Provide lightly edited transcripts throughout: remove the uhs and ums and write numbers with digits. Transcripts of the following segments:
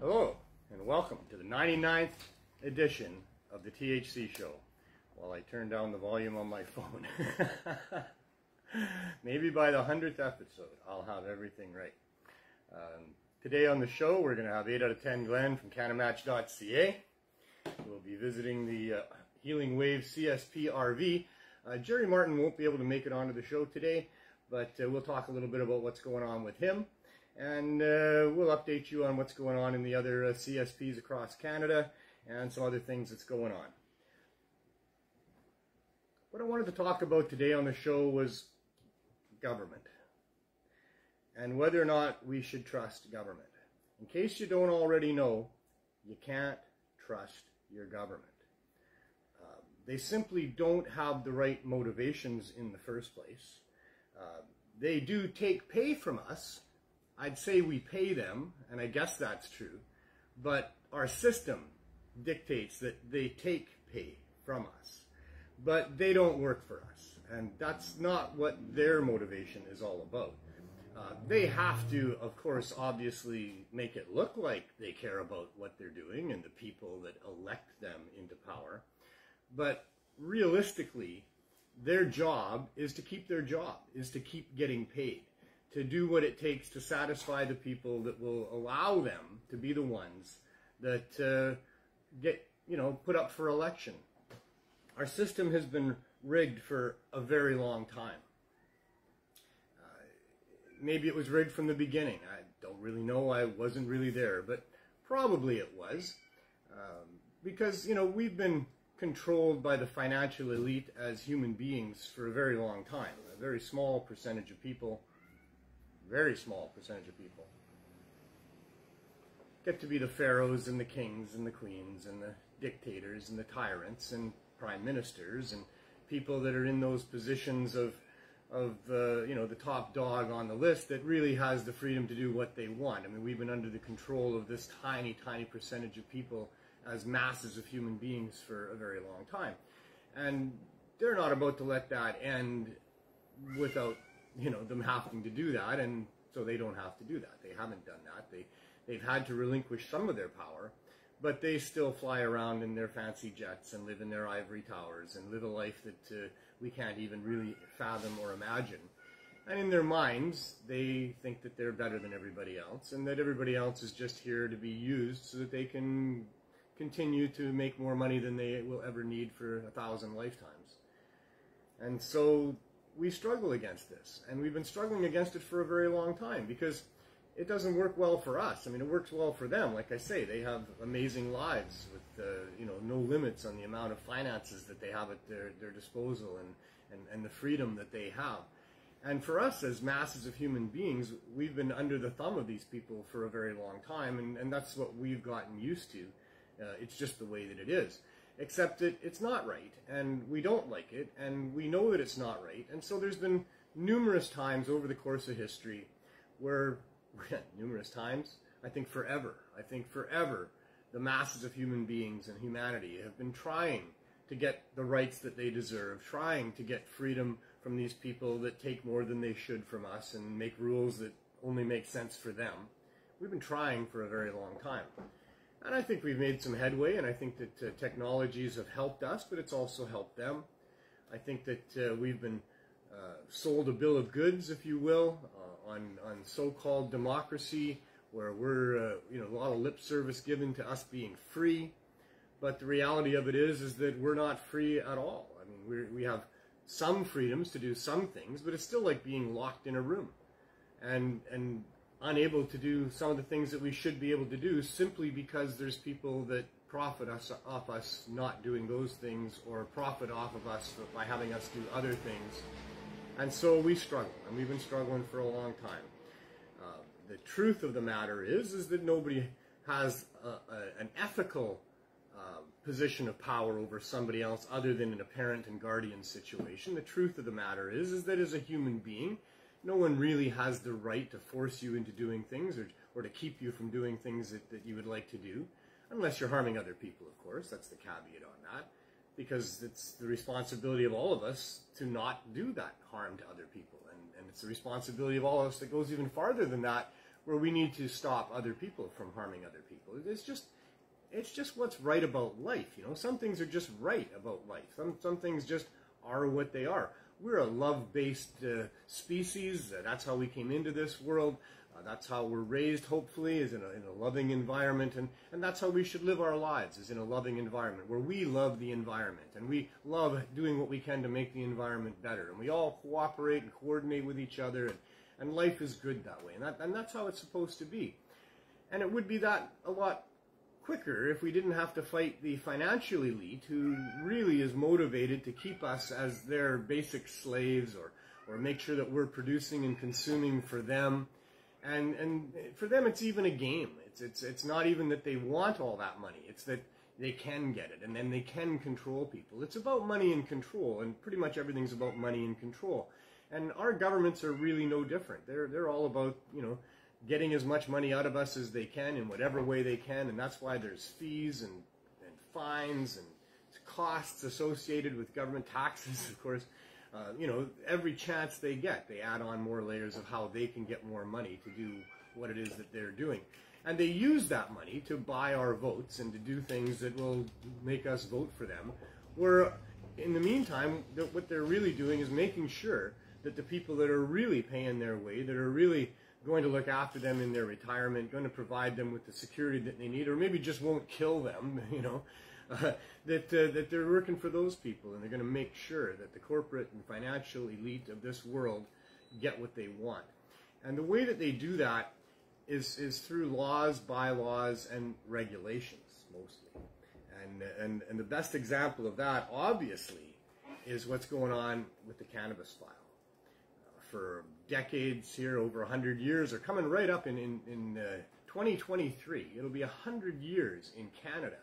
Hello, and welcome to the 99th edition of the THC show. While I turn down the volume on my phone. Maybe by the 100th episode, I'll have everything right. Today on the show, we're going to have 8 out of 10 Glenn from CannaMatch.ca. We'll be visiting the Healing Wave CSP RV. Jerry Martin won't be able to make it onto the show today, but we'll talk a little bit about what's going on with him. And we'll update you on what's going on in the other CSPs across Canada and some other things that's going on. What I wanted to talk about today on the show was government and whether or not we should trust government. In case you don't already know, you can't trust your government. They simply don't have the right motivations in the first place. They do take pay from us. I'd say we pay them, and I guess that's true, but our system dictates that they take pay from us, but they don't work for us, and that's not what their motivation is all about. They have to, of course, obviously make it look like they care about what they're doing and the people that elect them into power, but realistically, their job is to keep their job, is to keep getting paid, to do what it takes to satisfy the people that will allow them to be the ones that get, put up for election. Our system has been rigged for a very long time. Maybe it was rigged from the beginning. I don't really know. I wasn't really there, but probably it was. Because, we've been controlled by the financial elite as human beings for a very long time. A very small percentage of people, very small percentage of people, get to be the pharaohs and the kings and the queens and the dictators and the tyrants and prime ministers and people that are in those positions of the top dog on the list that really has the freedom to do what they want. I mean, we've been under the control of this tiny, tiny percentage of people as masses of human beings for a very long time. And they're not about to let that end without them having to do that, and so they don't have to do that. They haven't done that. They've had to relinquish some of their power, but they still fly around in their fancy jets and live in their ivory towers and live a life that we can't even really fathom or imagine. And in their minds, they think that they're better than everybody else, and that everybody else is just here to be used so that they can continue to make more money than they will ever need for 1,000 lifetimes. And so we struggle against this, and we've been struggling against it for a very long time because it doesn't work well for us. I mean, it works well for them. Like I say, they have amazing lives with no limits on the amount of finances that they have at their disposal and the freedom that they have. And for us as masses of human beings, we've been under the thumb of these people for a very long time, and that's what we've gotten used to. It's just the way that it is. Except that it's not right, and we don't like it, and we know that it's not right. And so there's been numerous times over the course of history where, numerous times, I think forever, the masses of human beings and humanity have been trying to get the rights that they deserve, trying to get freedom from these people that take more than they should from us and make rules that only make sense for them. We've been trying for a very long time. And I think we've made some headway, and I think that technologies have helped us, but it's also helped them. I think that we've been sold a bill of goods, if you will, on so-called democracy, where we're, a lot of lip service given to us being free. But the reality of it is that we're not free at all. I mean, we have some freedoms to do some things, but it's still like being locked in a room and unable to do some of the things that we should be able to do simply because there's people that profit off us not doing those things, or profit off of us by having us do other things. And so we struggle, and we've been struggling for a long time. The truth of the matter is that nobody has an ethical position of power over somebody else other than in a parent and guardian situation. The truth of the matter is that as a human being, no one really has the right to force you into doing things or to keep you from doing things that you would like to do, unless you're harming other people, of course. That's the caveat on that, because it's the responsibility of all of us to not do that harm to other people. And it's the responsibility of all of us that goes even farther than that, where we need to stop other people from harming other people. It's just what's right about life, you know. Some things are just right about life. Some things just are what they are. We're a love-based species. That's how we came into this world. That's how we're raised, hopefully, is in a loving environment. And that's how we should live our lives, is in a loving environment, where we love the environment. And we love doing what we can to make the environment better. And we all cooperate and coordinate with each other. And life is good that way. And that's how it's supposed to be. And it would be that a lot quicker if we didn't have to fight the financial elite, who really is motivated to keep us as their basic slaves, or make sure that we're producing and consuming for them. And for them, it's even a game. It's not even that they want all that money. It's that they can get it, and then they can control people. It's about money and control, and pretty much everything's about money and control. And our governments are really no different. They're all about, you know, getting as much money out of us as they can in whatever way they can, and that's why there's fees and fines and costs associated with government taxes, of course. You know, every chance they get, they add on more layers of how they can get more money to do what it is that they're doing. And they use that money to buy our votes and to do things that will make us vote for them, where in the meantime, what they're really doing is making sure that the people that are really paying their way, that are really going to look after them in their retirement, going to provide them with the security that they need, or maybe just won't kill them, you know, that they're working for those people, and they're going to make sure that the corporate and financial elite of this world get what they want. And the way that they do that is through laws, bylaws, and regulations, mostly. And the best example of that, obviously, is what's going on with the cannabis file. For decades here, over 100 years, or coming right up in 2023, it'll be 100 years in Canada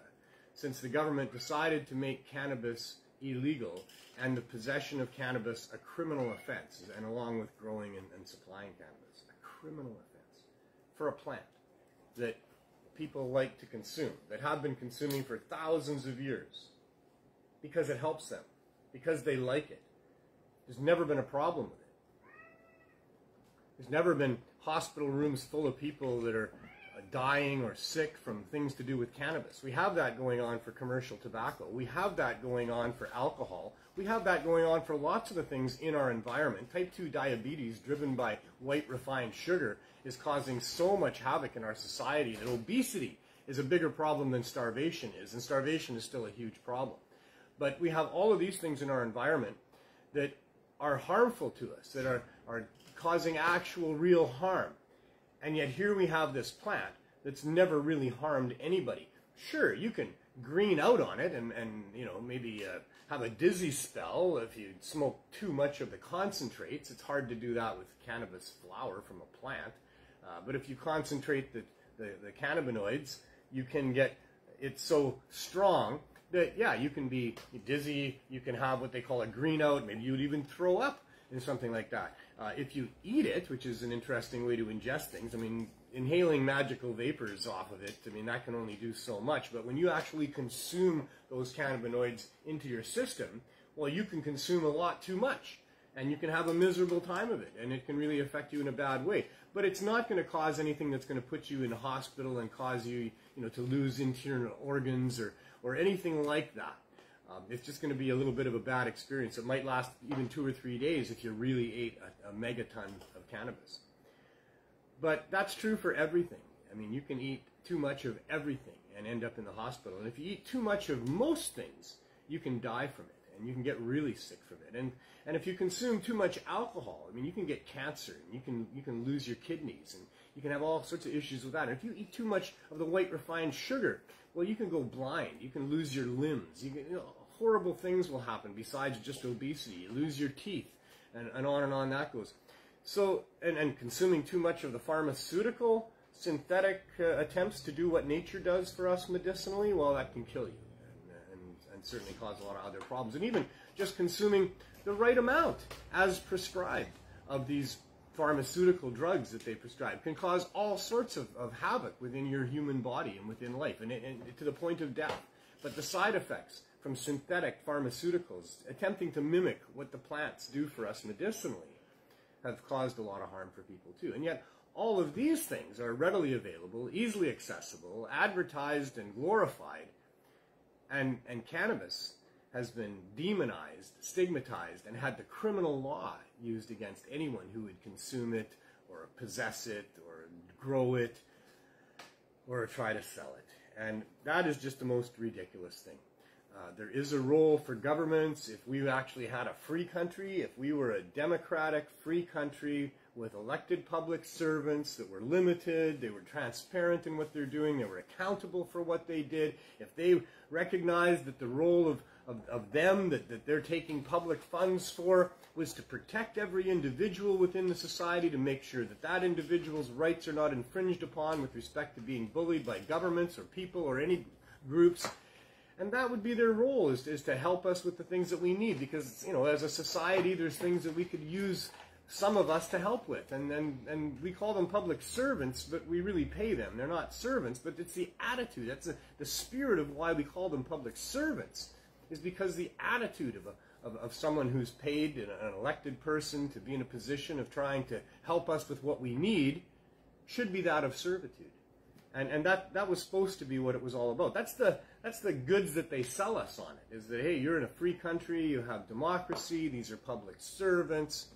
since the government decided to make cannabis illegal and the possession of cannabis a criminal offense, and along with growing and supplying cannabis, a criminal offense for a plant that people like to consume, that have been consuming for thousands of years, because it helps them, because they like it. There's never been a problem with it. There's never been hospital rooms full of people that are dying or sick from things to do with cannabis. We have that going on for commercial tobacco. We have that going on for alcohol. We have that going on for lots of the things in our environment. Type 2 diabetes, driven by white refined sugar, is causing so much havoc in our society that obesity is a bigger problem than starvation is, and starvation is still a huge problem. But we have all of these things in our environment that are harmful to us, that are causing actual real harm. And yet here we have this plant that's never really harmed anybody. Sure, you can green out on it and you know, maybe have a dizzy spell if you smoke too much of the concentrates. It's hard to do that with cannabis flower from a plant. But if you concentrate the cannabinoids, you can get it so strong that, yeah, you can be dizzy, you can have what they call a green out, maybe you would even throw up in something like that. If you eat it, which is an interesting way to ingest things, I mean, inhaling magical vapors off of it, I mean, that can only do so much. But when you actually consume those cannabinoids into your system, well, you can consume a lot too much, and you can have a miserable time of it, and it can really affect you in a bad way. But it's not going to cause anything that's going to put you in a hospital and cause you, you know, to lose internal organs or anything like that. It's just going to be a little bit of a bad experience. It might last even 2 or 3 days if you really ate a megaton of cannabis. But that's true for everything. I mean, you can eat too much of everything and end up in the hospital. And if you eat too much of most things, you can die from it, and you can get really sick from it. And if you consume too much alcohol, I mean, you can get cancer, and you can lose your kidneys, and you can have all sorts of issues with that. And if you eat too much of the white refined sugar, well, you can go blind. You can lose your limbs. You know, horrible things will happen besides just obesity. You lose your teeth, and on that goes. So, and consuming too much of the pharmaceutical, synthetic attempts to do what nature does for us medicinally, well, that can kill you and certainly cause a lot of other problems. And even just consuming the right amount as prescribed of these pharmaceutical drugs that they prescribe can cause all sorts of havoc within your human body and within life, and to the point of death. But the side effects from synthetic pharmaceuticals, attempting to mimic what the plants do for us medicinally, have caused a lot of harm for people too. And yet, All of these things are readily available, easily accessible, advertised and glorified, and cannabis has been demonized, stigmatized, and had the criminal law used against anyone who would consume it or possess it or grow it or try to sell it. And that is just the most ridiculous thing. There is a role for governments. If we actually had a free country, if we were a democratic, free country with elected public servants that were limited, they were transparent in what they're doing, they were accountable for what they did, if they recognized that the role of them that they're taking public funds for was to protect every individual within the society, to make sure that that individual's rights are not infringed upon with respect to being bullied by governments or people or any groups. And that would be their role, is to help us with the things that we need, because, you know, as a society, there's things that we could use some of us to help with, and we call them public servants, but we really pay them. They're not servants, but it's the attitude. That's the spirit of why we call them public servants, is because the attitude of someone who's paid, an elected person, to be in a position of trying to help us with what we need should be that of servitude. And that was supposed to be what it was all about. That's the goods that they sell us on it, is that, hey, you're in a free country, you have democracy, these are public servants,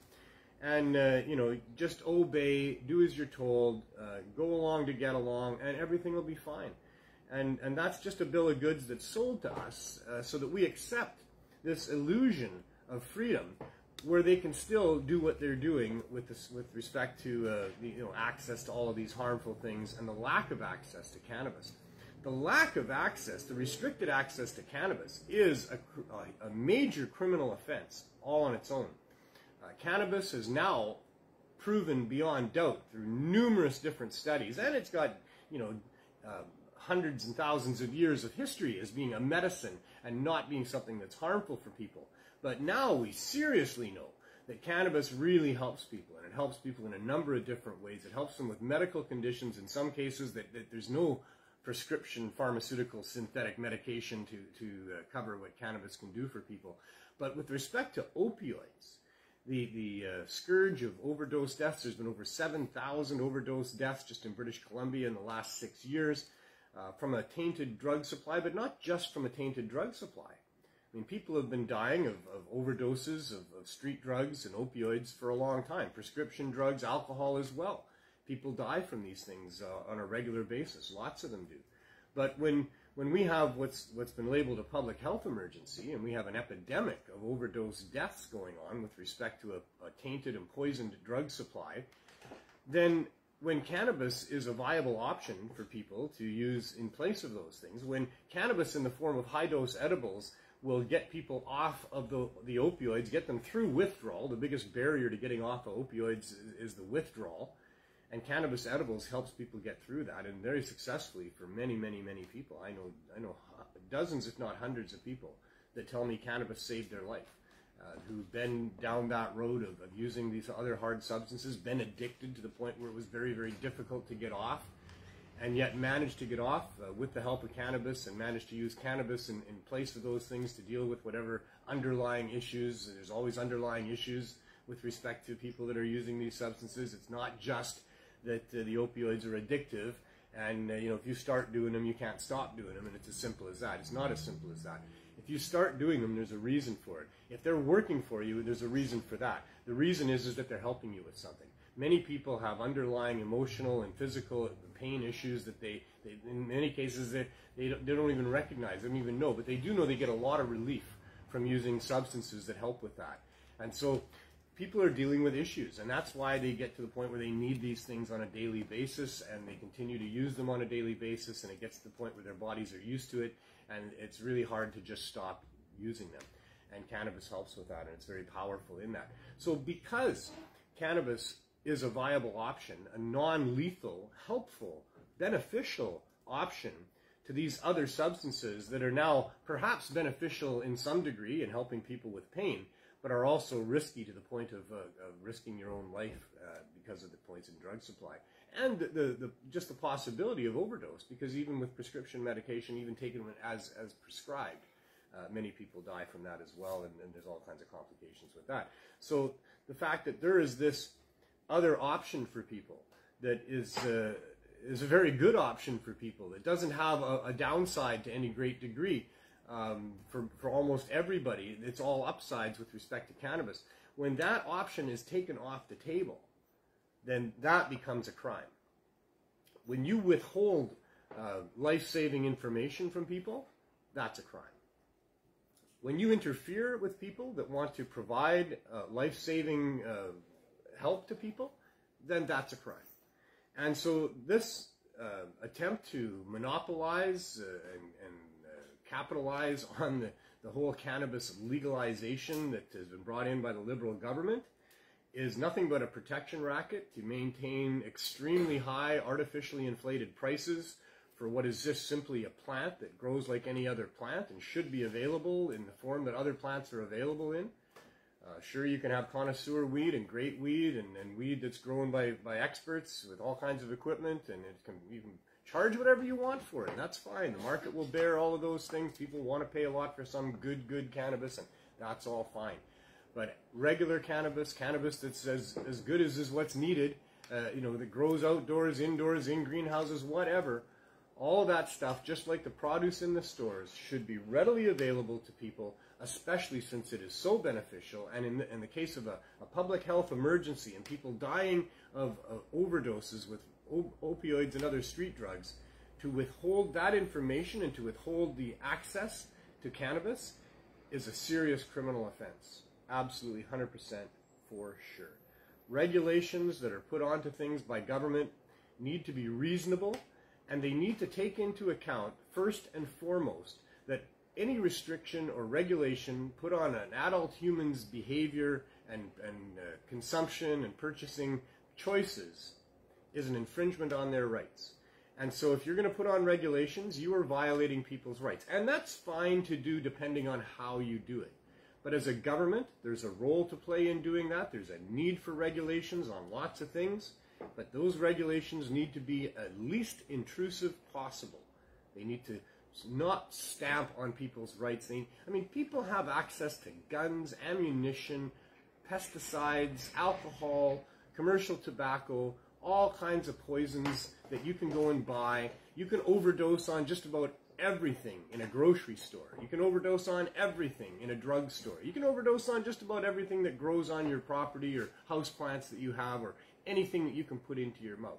and, you know, just obey, do as you're told, go along to get along, and everything will be fine. And that's just a bill of goods that's sold to us so that we accept this illusion of freedom, where they can still do what they're doing with respect to access to all of these harmful things and the lack of access to cannabis. The lack of access, the restricted access to cannabis, is a major criminal offense all on its own. Cannabis is now proven beyond doubt through numerous different studies, and it's got, you know, hundreds and thousands of years of history as being a medicine and not being something that's harmful for people. But now we seriously know that cannabis really helps people, and it helps people in a number of different ways. It helps them with medical conditions, in some cases that there's no prescription pharmaceutical synthetic medication to cover what cannabis can do for people. But with respect to opioids, the scourge of overdose deaths, there's been over 7,000 overdose deaths just in British Columbia in the last 6 years from a tainted drug supply, but not just from a tainted drug supply. I mean, people have been dying of overdoses of street drugs and opioids for a long time. Prescription drugs, alcohol as well. People die from these things on a regular basis. Lots of them do. But when we have what's been labeled a public health emergency, and we have an epidemic of overdose deaths going on with respect to a tainted and poisoned drug supply, then when cannabis is a viable option for people to use in place of those things, when cannabis in the form of high-dose edibles will get people off of the opioids, get them through withdrawal. The biggest barrier to getting off of opioids is the withdrawal. And cannabis edibles helps people get through that, and very successfully for many, many, many people. I know dozens, if not hundreds, of people that tell me cannabis saved their life, who've been down that road of using these other hard substances, been addicted to the point where it was very, very difficult to get off, and yet managed to get off with the help of cannabis, and managed to use cannabis in place of those things to deal with whatever underlying issues. There's always underlying issues with respect to people that are using these substances. It's not just that the opioids are addictive, and if you start doing them, you can't stop doing them, and it's as simple as that. It's not as simple as that. If you start doing them, there's a reason for it. If they're working for you, there's a reason for that. The reason is that they're helping you with something. Many people have underlying emotional and physical pain issues that they in many cases, they don't even recognize, they don't even know, but they do know they get a lot of relief from using substances that help with that. And so people are dealing with issues, and that's why they get to the point where they need these things on a daily basis, and they continue to use them on a daily basis, and it gets to the point where their bodies are used to it, and it's really hard to just stop using them. And cannabis helps with that, and it's very powerful in that. So because cannabis is a viable option, a non-lethal, helpful, beneficial option to these other substances that are now perhaps beneficial in some degree in helping people with pain, but are also risky to the point of risking your own life because of the poison drug supply. And just the possibility of overdose, because even with prescription medication, even taken as prescribed, many people die from that as well, and there's all kinds of complications with that. So the fact that there is this other option for people that is a very good option for people. It doesn't have a downside to any great degree. For almost everybody, it's all upsides with respect to cannabis. When that option is taken off the table, then that becomes a crime. When you withhold life-saving information from people, that's a crime. When you interfere with people that want to provide life-saving help to people, then that's a crime. And so this attempt to monopolize and capitalize on the whole cannabis legalization that has been brought in by the Liberal government is nothing but a protection racket to maintain extremely high artificially inflated prices for what is just simply a plant that grows like any other plant and should be available in the form that other plants are available in. Sure, you can have connoisseur weed and great weed and weed that's grown by experts with all kinds of equipment, and you can charge whatever you want for it, and that's fine. The market will bear all of those things. People want to pay a lot for some good cannabis, and that's all fine. But regular cannabis that's as good as is what's needed, that grows outdoors, indoors, in greenhouses, whatever, all that stuff, just like the produce in the stores, should be readily available to people, especially since it is so beneficial. And in the case of a public health emergency and people dying of overdoses with opioids and other street drugs, to withhold that information and to withhold the access to cannabis is a serious criminal offense. Absolutely, 100% for sure. Regulations that are put onto things by government need to be reasonable, and they need to take into account, first and foremost, that any restriction or regulation put on an adult human's behavior and consumption and purchasing choices is an infringement on their rights. And so if you're going to put on regulations, you are violating people's rights. And that's fine to do depending on how you do it. But as a government, there's a role to play in doing that. There's a need for regulations on lots of things. But those regulations need to be at least intrusive possible. They need to not stamp on people's rights. People have access to guns, ammunition, pesticides, alcohol, commercial tobacco, all kinds of poisons that you can go and buy. You can overdose on just about everything in a grocery store. You can overdose on everything in a drugstore. You can overdose on just about everything that grows on your property or house plants that you have, or anything that you can put into your mouth.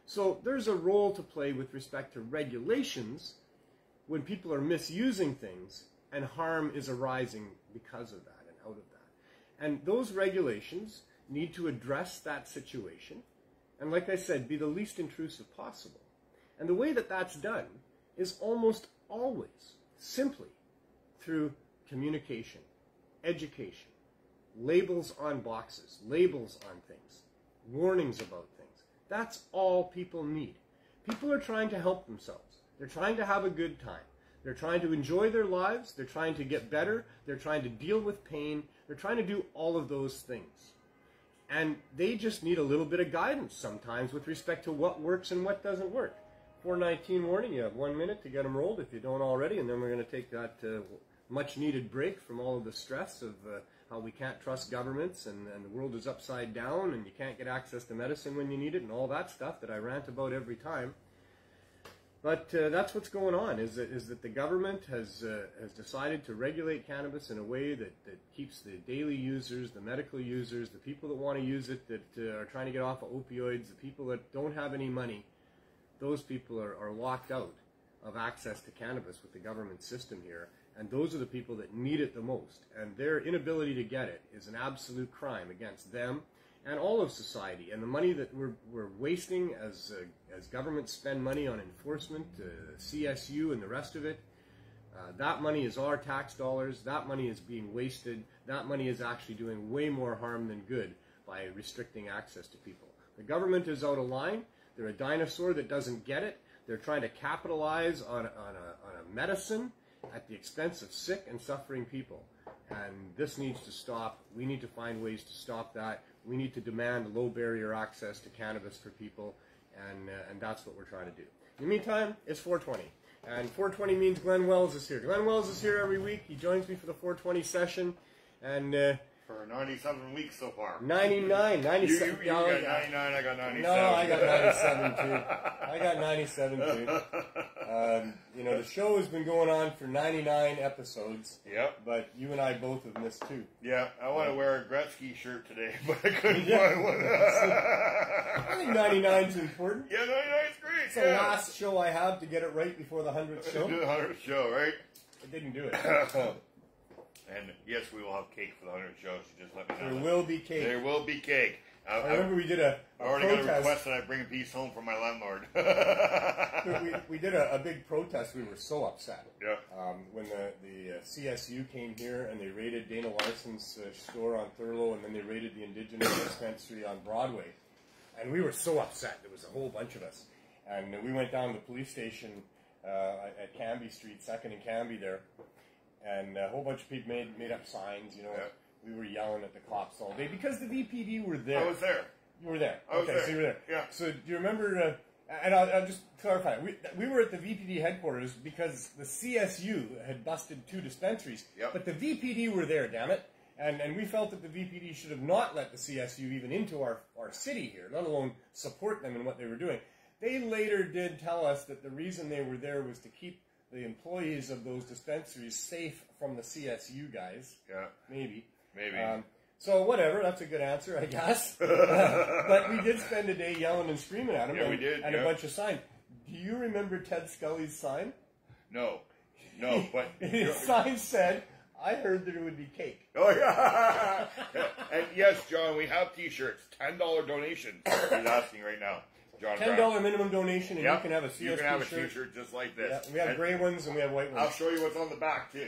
So there's a role to play with respect to regulations when people are misusing things and harm is arising because of that and out of that. And those regulations need to address that situation and, like I said, be the least intrusive possible. And the way that that's done is almost always simply through communication, education, labels on boxes, labels on things, warnings about things. That's all people need. People are trying to help themselves. They're trying to have a good time. They're trying to enjoy their lives. They're trying to get better. They're trying to deal with pain. They're trying to do all of those things. And they just need a little bit of guidance sometimes with respect to what works and what doesn't work. 4:19 warning, you have 1 minute to get them rolled if you don't already, and then we're going to take that much-needed break from all of the stress of how we can't trust governments and the world is upside down and you can't get access to medicine when you need it and all that stuff that I rant about every time. But that's what's going on, is that the government has decided to regulate cannabis in a way that keeps the daily users, the medical users, the people that want to use it, that are trying to get off of opioids, the people that don't have any money, those people are locked out of access to cannabis with the government system here. And those are the people that need it the most. And their inability to get it is an absolute crime against them and all of society. And the money that we're wasting as governments spend money on enforcement, CSU and the rest of it, that money is our tax dollars. That money is being wasted. That money is actually doing way more harm than good by restricting access to people. The government is out of line. They're a dinosaur that doesn't get it. They're trying to capitalize on a medicine at the expense of sick and suffering people. And this needs to stop. We need to find ways to stop that. We need to demand low barrier access to cannabis for people, and that's what we're trying to do. In the meantime, it's 420. And 420 means Glenn Wells is here. Glenn Wells is here every week. He joins me for the 420 session. And For 97 weeks so far. 99, 97. You got 99, I got 97. No, I got 97 too. I got 97 too. You know, the show has been going on for 99 episodes. Yep. But you and I both have missed 2. Yeah, I want to wear a Gretzky shirt today, but I couldn't find one. I think 99 is important. Yeah, 99 is great. It's the last show I have to get it right before the 100th show. Do the 100th show, right? I didn't do it. And yes, we will have cake for the 100th show, so just let me know. There will be cake. There will be cake. I remember we did a I already protest. got a request that I bring a piece home for my landlord. we did a big protest. We were so upset. Yeah. When the CSU came here and they raided Dana Larson's store on Thurlow, and then they raided the Indigenous dispensary on Broadway. And we were so upset. There was a whole bunch of us. And we went down to the police station at Cambie Street, 2nd and Cambie there. And a whole bunch of people made up signs, you know. Yeah. We were yelling at the cops all day because the VPD were there. I was there. You were there. I was there. So you were there. Yeah. So do you remember, and I'll just clarify, we were at the VPD headquarters because the CSU had busted 2 dispensaries. Yep. But the VPD were there, damn it. And we felt that the VPD should have not let the CSU even into our city here, let alone support them in what they were doing. They later did tell us that the reason they were there was to keep the employees of those dispensaries safe from the CSU guys. Yeah. Maybe. So whatever, that's a good answer, I guess. But we did spend a day yelling and screaming at him. Yeah, we did. And a bunch of signs. Do you remember Ted Scully's sign? No, but his sign said, "I heard that it would be cake." Oh yeah, and yes, John, we have T-shirts. $10 donation. He's asking right now, John. $10 minimum donation, and you can have a CSP You can have a shirt. T-shirt just like this. Yeah, we have gray ones and we have white ones. I'll show you what's on the back too.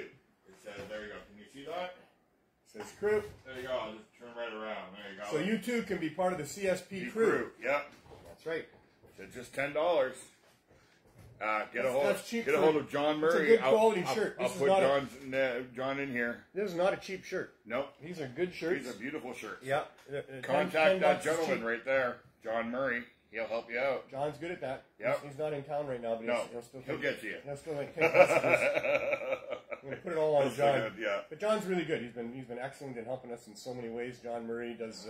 It says, there you go. Can you see that? It says crew. There you go. I'll just turn right around. There you go. So you too can be part of the CSP crew. Yep. That's right. So just $10. Get a hold of John Murray. It's a good quality shirt. I'll put John in here. This is not a cheap shirt. Nope. These are good shirts. These are beautiful shirts. Yeah. Contact that gentleman right there, John Murray. He'll help you out. John's good at that. Yep. He's not in town right now, but he'll get to you. He'll still take messages. I'm going to put it all on John. Good, yeah. But John's really good. He's been excellent in helping us in so many ways. John Murray does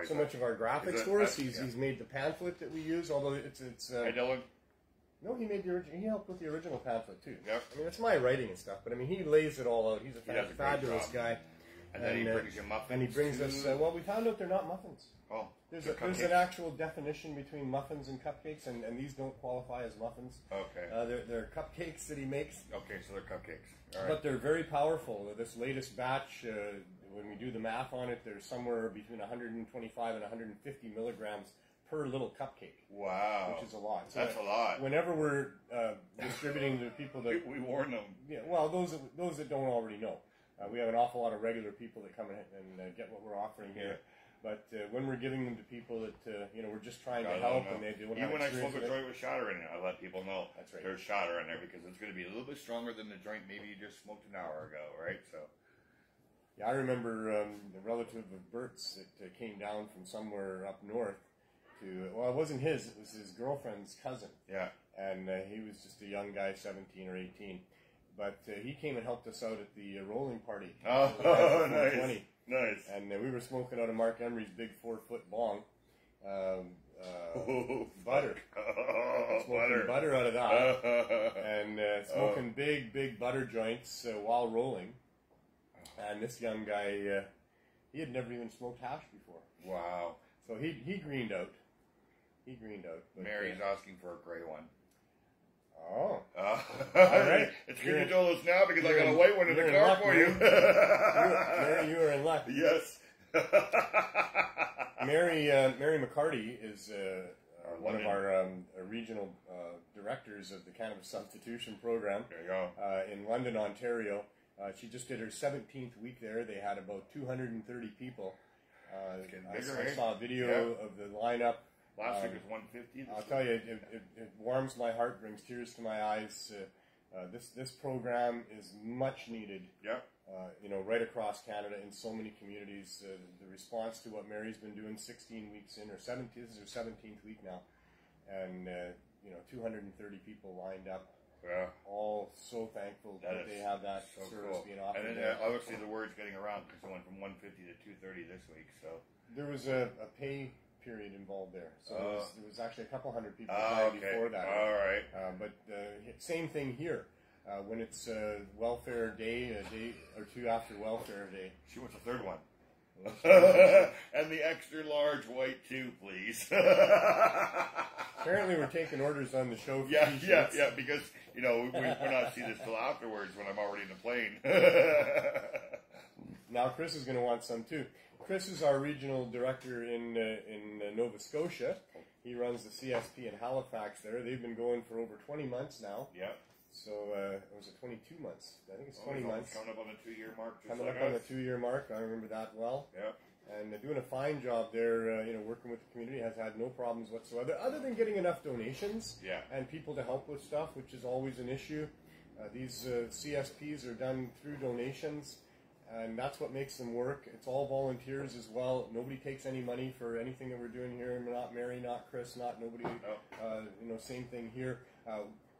so much of our graphics for us. He's made the pamphlet that we use, although it's Hey, Dylan. No, he made the original. He helped with the original pamphlet too. Yep. I mean, it's my writing and stuff, but I mean, he lays it all out. He's a fabulous guy. And then he brings you muffins. And he brings us. Well, we found out they're not muffins. Oh, there's an actual definition between muffins and cupcakes, and these don't qualify as muffins. Okay. They're cupcakes that he makes. Okay, so they're cupcakes. All right. But they're very powerful. This latest batch, when we do the math on it, there's somewhere between 125 and 150 milligrams per little cupcake. Wow. Which is a lot. So that's a lot. Whenever we're distributing to people that... we warn them. Yeah, well, those that don't already know. We have an awful lot of regular people that come in and get what we're offering here. But when we're giving them to people that, we're just trying to help and they don't have Even when I smoke a with joint with shatter in it, I let people know that's right. There's shatter in there because it's going to be a little bit stronger than the joint maybe you just smoked an hour ago, right? So. Yeah, I remember the relative of Bert's that came down from somewhere up north to, well, it wasn't his, it was his girlfriend's cousin. Yeah. And he was just a young guy, 17 or 18. But he came and helped us out at the rolling party. Oh, nice. Nice. And we were smoking out of Mark Emery's big 4-foot bong. Butter. Smoking butter out of that. And smoking big butter joints while rolling. And this young guy, he had never even smoked hash before. Wow. So he greened out. But, Mary's asking for a gray one. Oh. All right. It's good you told us now because I got a white one in the car for you. Mary, you are in luck. Yes. Mary McCarty is one of our regional directors of the Cannabis Substitution Program. There you go. In London, Ontario. She just did her 17th week there. They had about 230 people. I saw a video of the lineup. Last week was 150. I'll tell you, it warms my heart, brings tears to my eyes. This program is much needed. Yeah. Right across Canada in so many communities. The response to what Mary's been doing 16 weeks in, or 17th, this is her 17th week now, and 230 people lined up. all so thankful that they have that service being offered. And then obviously the word's getting around because it went from 150 to 230 this week. So there was a pay period involved there, so there was actually a couple hundred people before that. All right, but same thing here. When it's welfare day, a day or two after welfare day. She wants a third one. And the extra large white too, please. Apparently we're taking orders on the show for yeah, t-shirts. because, you know, we're not seeing this till afterwards when I'm already in the plane. Now Chris is going to want some too. Chris is our regional director in Nova Scotia. He runs the CSP in Halifax there. They've been going for over 20 months now. Yeah. So, was it 22 months? I think it's 20 months. Coming up on the 2-year mark. Coming up on the 2-year mark. I remember that well. Yeah. And doing a fine job there, working with the community, has had no problems whatsoever, other than getting enough donations and people to help with stuff, which is always an issue. These CSPs are done through donations, and that's what makes them work. It's all volunteers as well. Nobody takes any money for anything that we're doing here. Not Mary, not Chris, not nobody. No. Same thing here.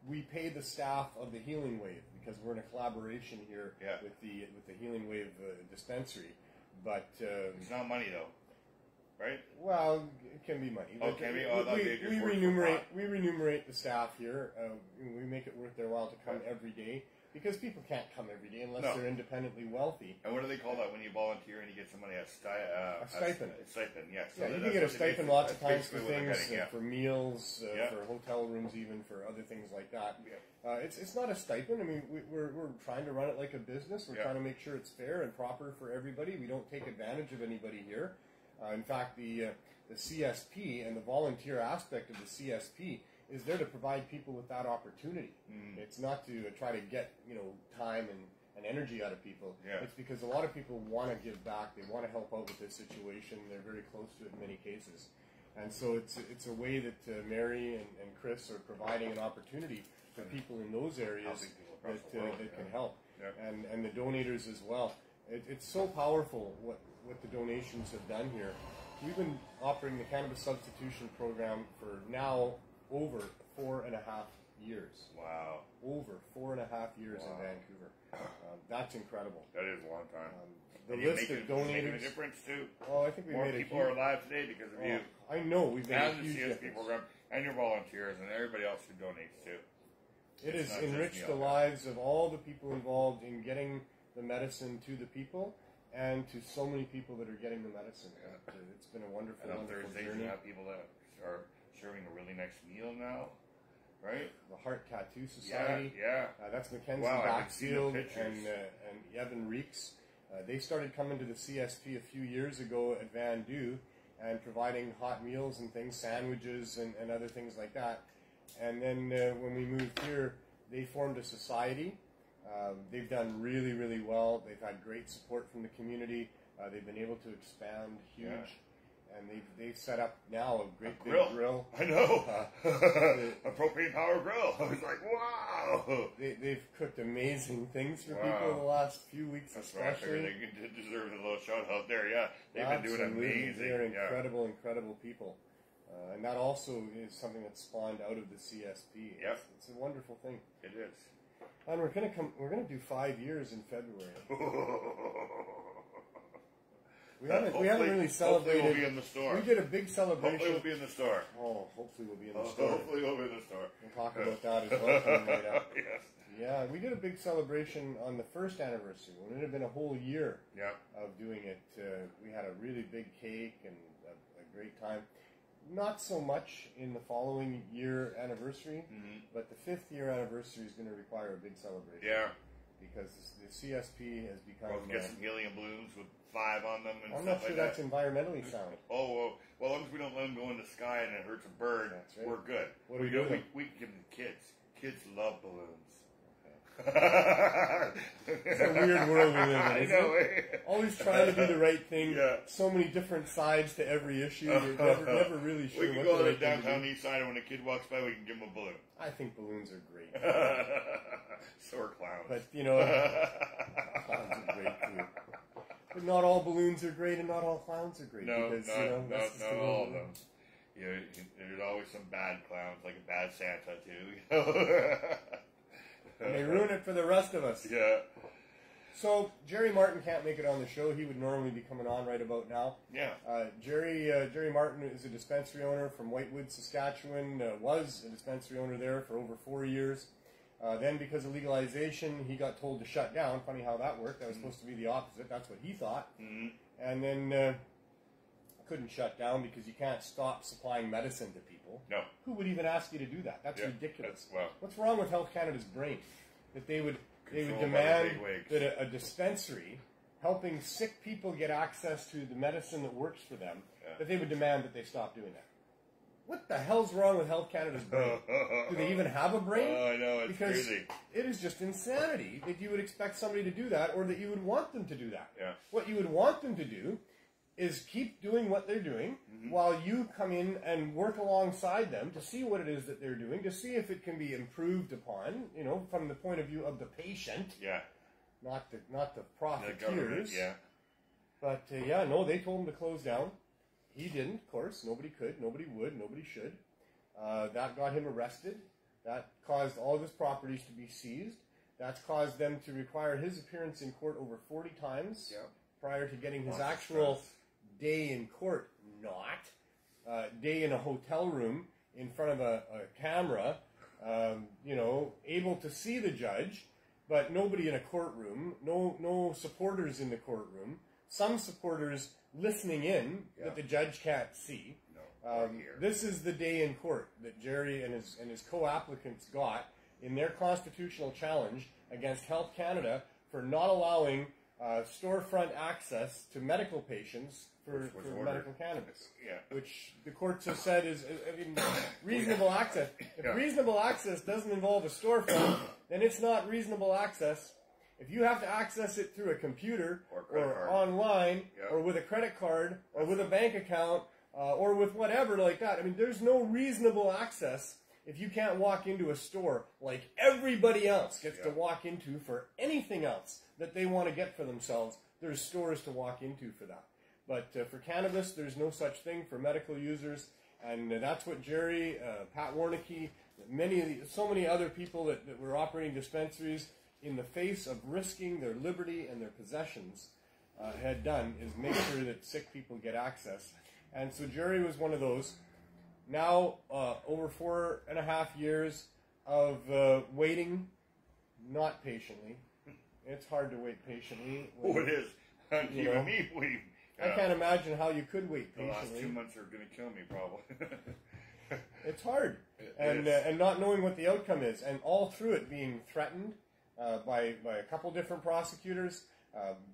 We pay the staff of the Healing Wave because we're in a collaboration here with the Healing Wave Dispensary. But it's not money though, right? Well, it can be money. Oh, can be. We remunerate the staff here. We make it worth their while to come every day. Because people can't come every day unless they're independently wealthy. And what do they call that when you volunteer and you get some money? A stipend. A stipend, yes. So you can get a stipend lots of times for things, for meals, for hotel rooms, even for other things like that. Yeah. It's not a stipend. I mean, we're trying to run it like a business. We're trying to make sure it's fair and proper for everybody. We don't take advantage of anybody here. In fact, the CSP and the volunteer aspect of the CSP is there to provide people with that opportunity. It's not to try to get time and energy out of people. It's because a lot of people want to give back. They want to help out with this situation. They're very close to it in many cases, and so it's a way that Mary and Chris are providing an opportunity for people in those areas that can help, and the donators as well. It's so powerful what the donations have done here. We've been operating the Cannabis Substitution Program for now over 4.5 years. Wow. Over 4.5 years in Vancouver. That's incredible. That is a long time. The list of donators. Making a difference too. Oh, I think we more made people are alive today because of you. I know we've made a huge the CSP difference. program and your volunteers and everybody else who donates too. It has enriched the lives of all the people involved in getting the medicine to the people, and to so many people that are getting the medicine. It's been a wonderful, wonderful journey. You have people that are serving a really nice meal now, right? The Heart Tattoo Society. That's Mackenzie Backfield and Evan Reeks. They started coming to the CSP a few years ago at Van Du and providing hot meals and things, sandwiches and other things like that. And then when we moved here, they formed a society. They've done really, really well. They've had great support from the community. They've been able to expand huge. And they've set up now a great big grill. I know. A propane power grill. I was like, wow. They've cooked amazing things for people the last few weeks, especially. Right. They deserve a little shout out there. Yeah, they've been doing amazing. They're incredible, incredible people. And that also is something that's spawned out of the CSP. Yep. It's a wonderful thing. It is. And we're gonna do 5 years in February. We haven't really celebrated. Hopefully we'll be in the store. We did a big celebration. Hopefully we'll be in the store. Oh, hopefully we'll be in the store. Hopefully we'll be in the store. We'll talk about that as well coming right up. Yes. Yeah, we did a big celebration on the first anniversary. When it had been a whole year of doing it, we had a really big cake and a great time. Not so much in the following year anniversary, but the 5th year anniversary is going to require a big celebration. Yeah. Because the CSP has become... We'll get some helium balloons with 5 on them and I'm stuff not sure like that's environmentally sound. Well, as long as we don't let them go in the sky and it hurts a bird, we're good. What do we do? We give them to kids. Kids love balloons. It's a weird world we live in, isn't it? Always trying to do the right thing. So many different sides to every issue. You're never really sure. We can go to the downtown east side, and when a kid walks by, we can give him a balloon. I think balloons are great. So are clowns. But, clowns are great too. But not all balloons are great, and not all clowns are great. No, because, not all of them. There's always some bad clowns, like a bad Santa, too. and they ruin it for the rest of us. Yeah. So Jerry Martin can't make it on the show. He would normally be coming on right about now. Yeah. Jerry Martin is a dispensary owner from Whitewood, Saskatchewan. Was a dispensary owner there for over 4 years. Then, because of legalization, he got told to shut down. Funny how that worked. That was supposed to be the opposite. That's what he thought. And then couldn't shut down because you can't stop supplying medicine to people. No. Who would even ask you to do that? That's ridiculous. Well, what's wrong with Health Canada's brain? That they would demand that a dispensary helping sick people get access to the medicine that works for them, that they would demand that they stop doing that. What the hell's wrong with Health Canada's brain? Do they even have a brain? Oh, I know, it's because crazy. It is just insanity that you would expect somebody to do that, or that you would want them to do that. Yeah. What you would want them to do is keep doing what they're doing while you come in and work alongside them to see what it is that they're doing, to see if it can be improved upon, you know, from the point of view of the patient. Yeah. Not the profiteers. Yeah. But no, they told him to close down. He didn't, of course. Nobody could, nobody would, nobody should. That got him arrested. That caused all of his properties to be seized. That's caused them to require his appearance in court over 40 times prior to getting his actual day in court. Day in a hotel room in front of a camera, able to see the judge, but nobody in a courtroom, no supporters in the courtroom, some supporters listening in that the judge can't see. This is the day in court that Jerry and his co-applicants got in their constitutional challenge against Health Canada for not allowing storefront access to medical patients for medical cannabis, which the courts have said is reasonable access. If reasonable access doesn't involve a storefront, then it's not reasonable access. If you have to access it through a computer or online or with a credit card or with a bank account or with whatever like that, I mean, there's no reasonable access if you can't walk into a store like everybody else gets to walk into for anything else that they want to get for themselves. There's stores to walk into for that. But for cannabis, there's no such thing for medical users, and that's what Jerry, Pat Warnicki, so many other people that were operating dispensaries in the face of risking their liberty and their possessions had done, is make sure that sick people get access. And so Jerry was one of those. Now, over 4.5 years of waiting, not patiently. It's hard to wait patiently. Oh, it is. You and me waiting. I can't imagine how you could wait patiently. The last 2 months are going to kill me, probably. It's hard. And not knowing what the outcome is. And all through it being threatened by a couple different prosecutors.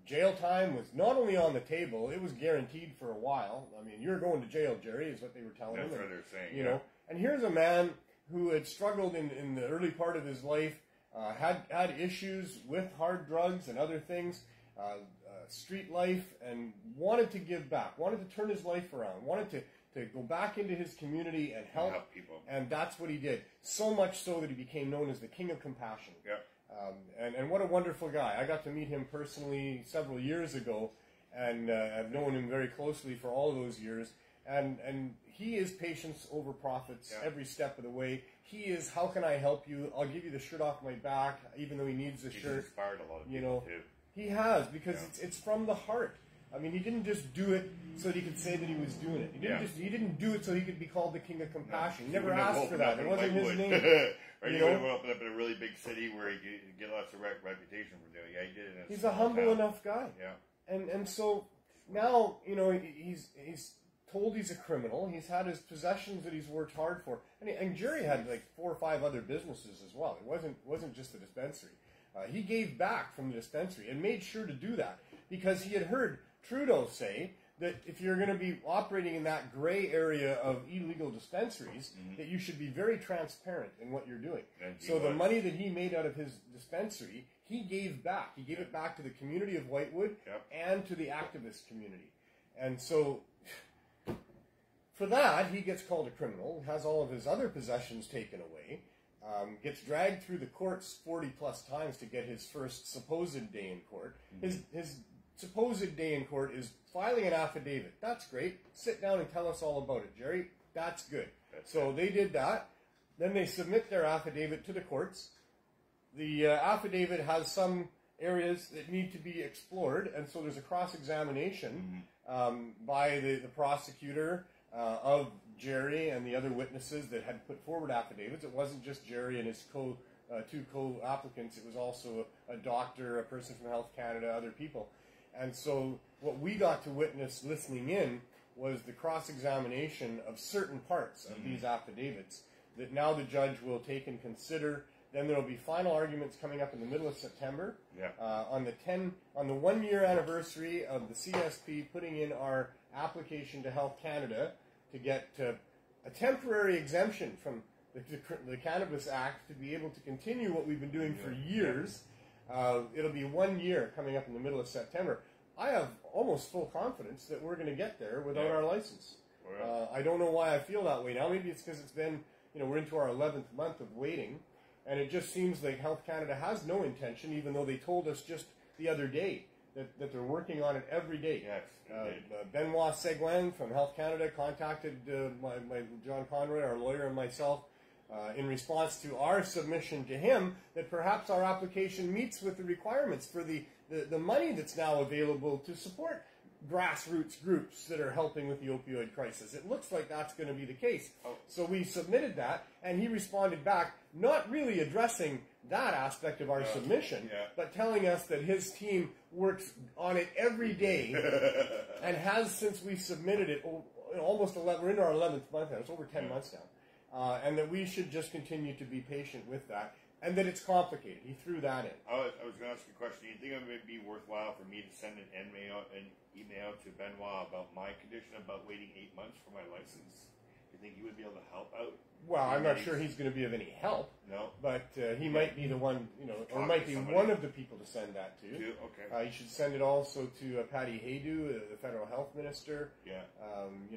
Jail time was not only on the table, it was guaranteed for a while. I mean, you're going to jail, Jerry, is what they were telling him. That's what they're saying. You know, and here's a man who had struggled in the early part of his life, had issues with hard drugs and other things, street life, and wanted to give back, wanted to turn his life around, wanted to go back into his community and help people. And that's what he did. So much so that he became known as the King of Compassion. Yeah. And what a wonderful guy. I got to meet him personally several years ago, and I've known him very closely for all those years. And he is patience over profits every step of the way. He is, how can I help you? I'll give you the shirt off my back, even though he needs the shirt. He's inspired a lot of people, too. He has, because it's from the heart. I mean, he didn't just do it so that he could say that he was doing it. He didn't do it so he could be called the King of Compassion. He never asked for that. It wasn't his name. Or you would have opened up in a really big city where he could get lots of reputation for doing it. Yeah, he did it. He's a humble enough guy. Yeah. And so now, you know, he's told he's a criminal. He's had his possessions that he's worked hard for. And Jerry had like 4 or 5 other businesses as well. It wasn't just the dispensary. He gave back from the dispensary and made sure to do that because he had heard Trudeau say that if you're going to be operating in that gray area of illegal dispensaries, that you should be very transparent in what you're doing. So the money that he made out of his dispensary, he gave back. He gave it back to the community of Whitewood and to the activist community. And so for that, he gets called a criminal, has all of his other possessions taken away, gets dragged through the courts 40-plus times to get his first supposed day in court. His supposed day in court is filing an affidavit. That's great. Sit down and tell us all about it, Jerry. That's good. So they did that. Then they submit their affidavit to the courts. the affidavit has some areas that need to be explored, and so there's a cross-examination by the prosecutor of Jerry and the other witnesses that had put forward affidavits. It wasn't just Jerry and his two co-applicants. It was also a doctor, a person from Health Canada, other people. And so what we got to witness listening in was the cross-examination of certain parts of these affidavits that now the judge will take and consider. Then there will be final arguments coming up in the middle of September. On the 1 year anniversary of the CSP putting in our application to Health Canada to get a temporary exemption from the Cannabis Act to be able to continue what we've been doing for years. It'll be 1 year coming up in the middle of September. I have almost full confidence that we're going to get there without our license. I don't know why I feel that way now. Maybe it's because it's been, we're into our 11th month of waiting, and it just seems like Health Canada has no intention, even though they told us just the other day that they're working on it every day. Benoit Seguin from Health Canada contacted my John Conroy, our lawyer, and myself in response to our submission to him that perhaps our application meets with the requirements for the money that's now available to support grassroots groups that are helping with the opioid crisis. It looks like that's going to be the case. So we submitted that, and he responded back, not really addressing that aspect of our submission, but telling us that his team works on it every day and has since we submitted it almost 11, we're in our 11th month now, it's over 10 months now, and that we should just continue to be patient with that. And that it's complicated. He threw that in. I was going to ask you a question. Do you think it would be worthwhile for me to send an email to Benoit about my condition, about waiting 8 months for my license? Do you think he would be able to help out? Well, I'm not sure he's going to be of any help. No. But he might be the one, or might be one of the people to send that to. Okay. You should send it also to Patty Haydu, the federal health minister.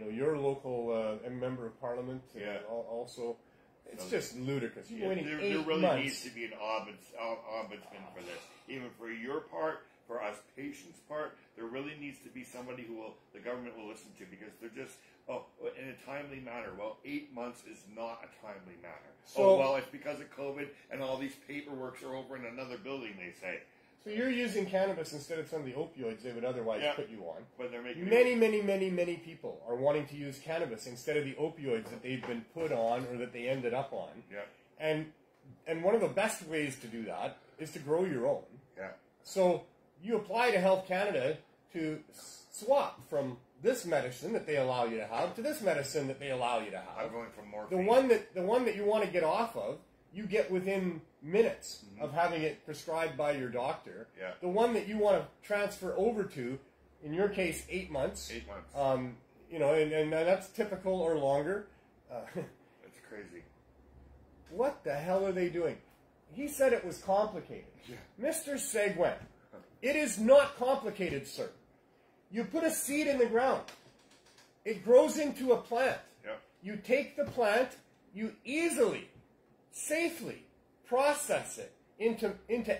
Your local member of parliament. Also. It's just ludicrous. You're waiting 8 there really months. Needs to be an ombudsman for this. Even for your part, for us patients' part, there really needs to be somebody who the government will listen to, because they're just, in a timely manner. Well, 8 months is not a timely manner. So, it's because of COVID and all these paperworks are over in another building, they say. So you're using cannabis instead of some of the opioids they would otherwise put you on. But they're making many people are wanting to use cannabis instead of the opioids that they've been put on or that they ended up on. And one of the best ways to do that is to grow your own. So you apply to Health Canada to swap from this medicine that they allow you to have to this medicine that they allow you to have. I'm going for morphine. The one that you want to get off of, you get within minutes of having it prescribed by your doctor. The one that you want to transfer over to, in your case, 8 months. 8 months. And that's typical or longer. That's crazy. What the hell are they doing? He said it was complicated. Mr. Seguin, it is not complicated, sir. You put a seed in the ground. It grows into a plant. You take the plant, you easily, safely process it into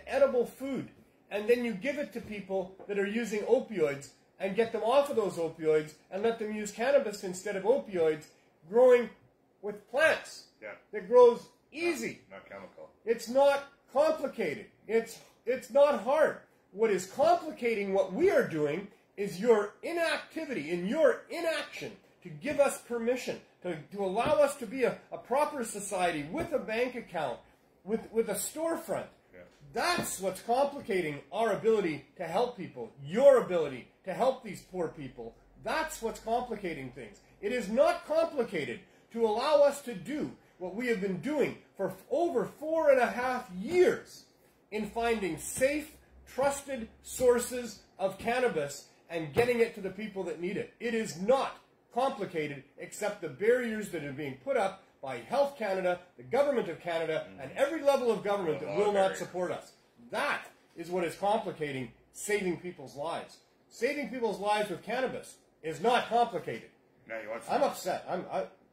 edible food, and then you give it to people that are using opioids and get them off of those opioids and let them use cannabis instead of opioids, growing with plants that grows easy. Not chemical. It's not complicated. It's not hard. What is complicating what we are doing is your inactivity and your inaction to give us permission, to allow us to be a proper society with a bank account, with a storefront. That's what's complicating our ability to help people, your ability to help these poor people. That's what's complicating things. It is not complicated to allow us to do what we have been doing for over 4.5 years in finding safe, trusted sources of cannabis and getting it to the people that need it. It is not complicated, except the barriers that are being put up by Health Canada, the Government of Canada, and every level of government that will not support us. That is what is complicating saving people's lives. Saving people's lives with cannabis is not complicated. Now you want I'm upset.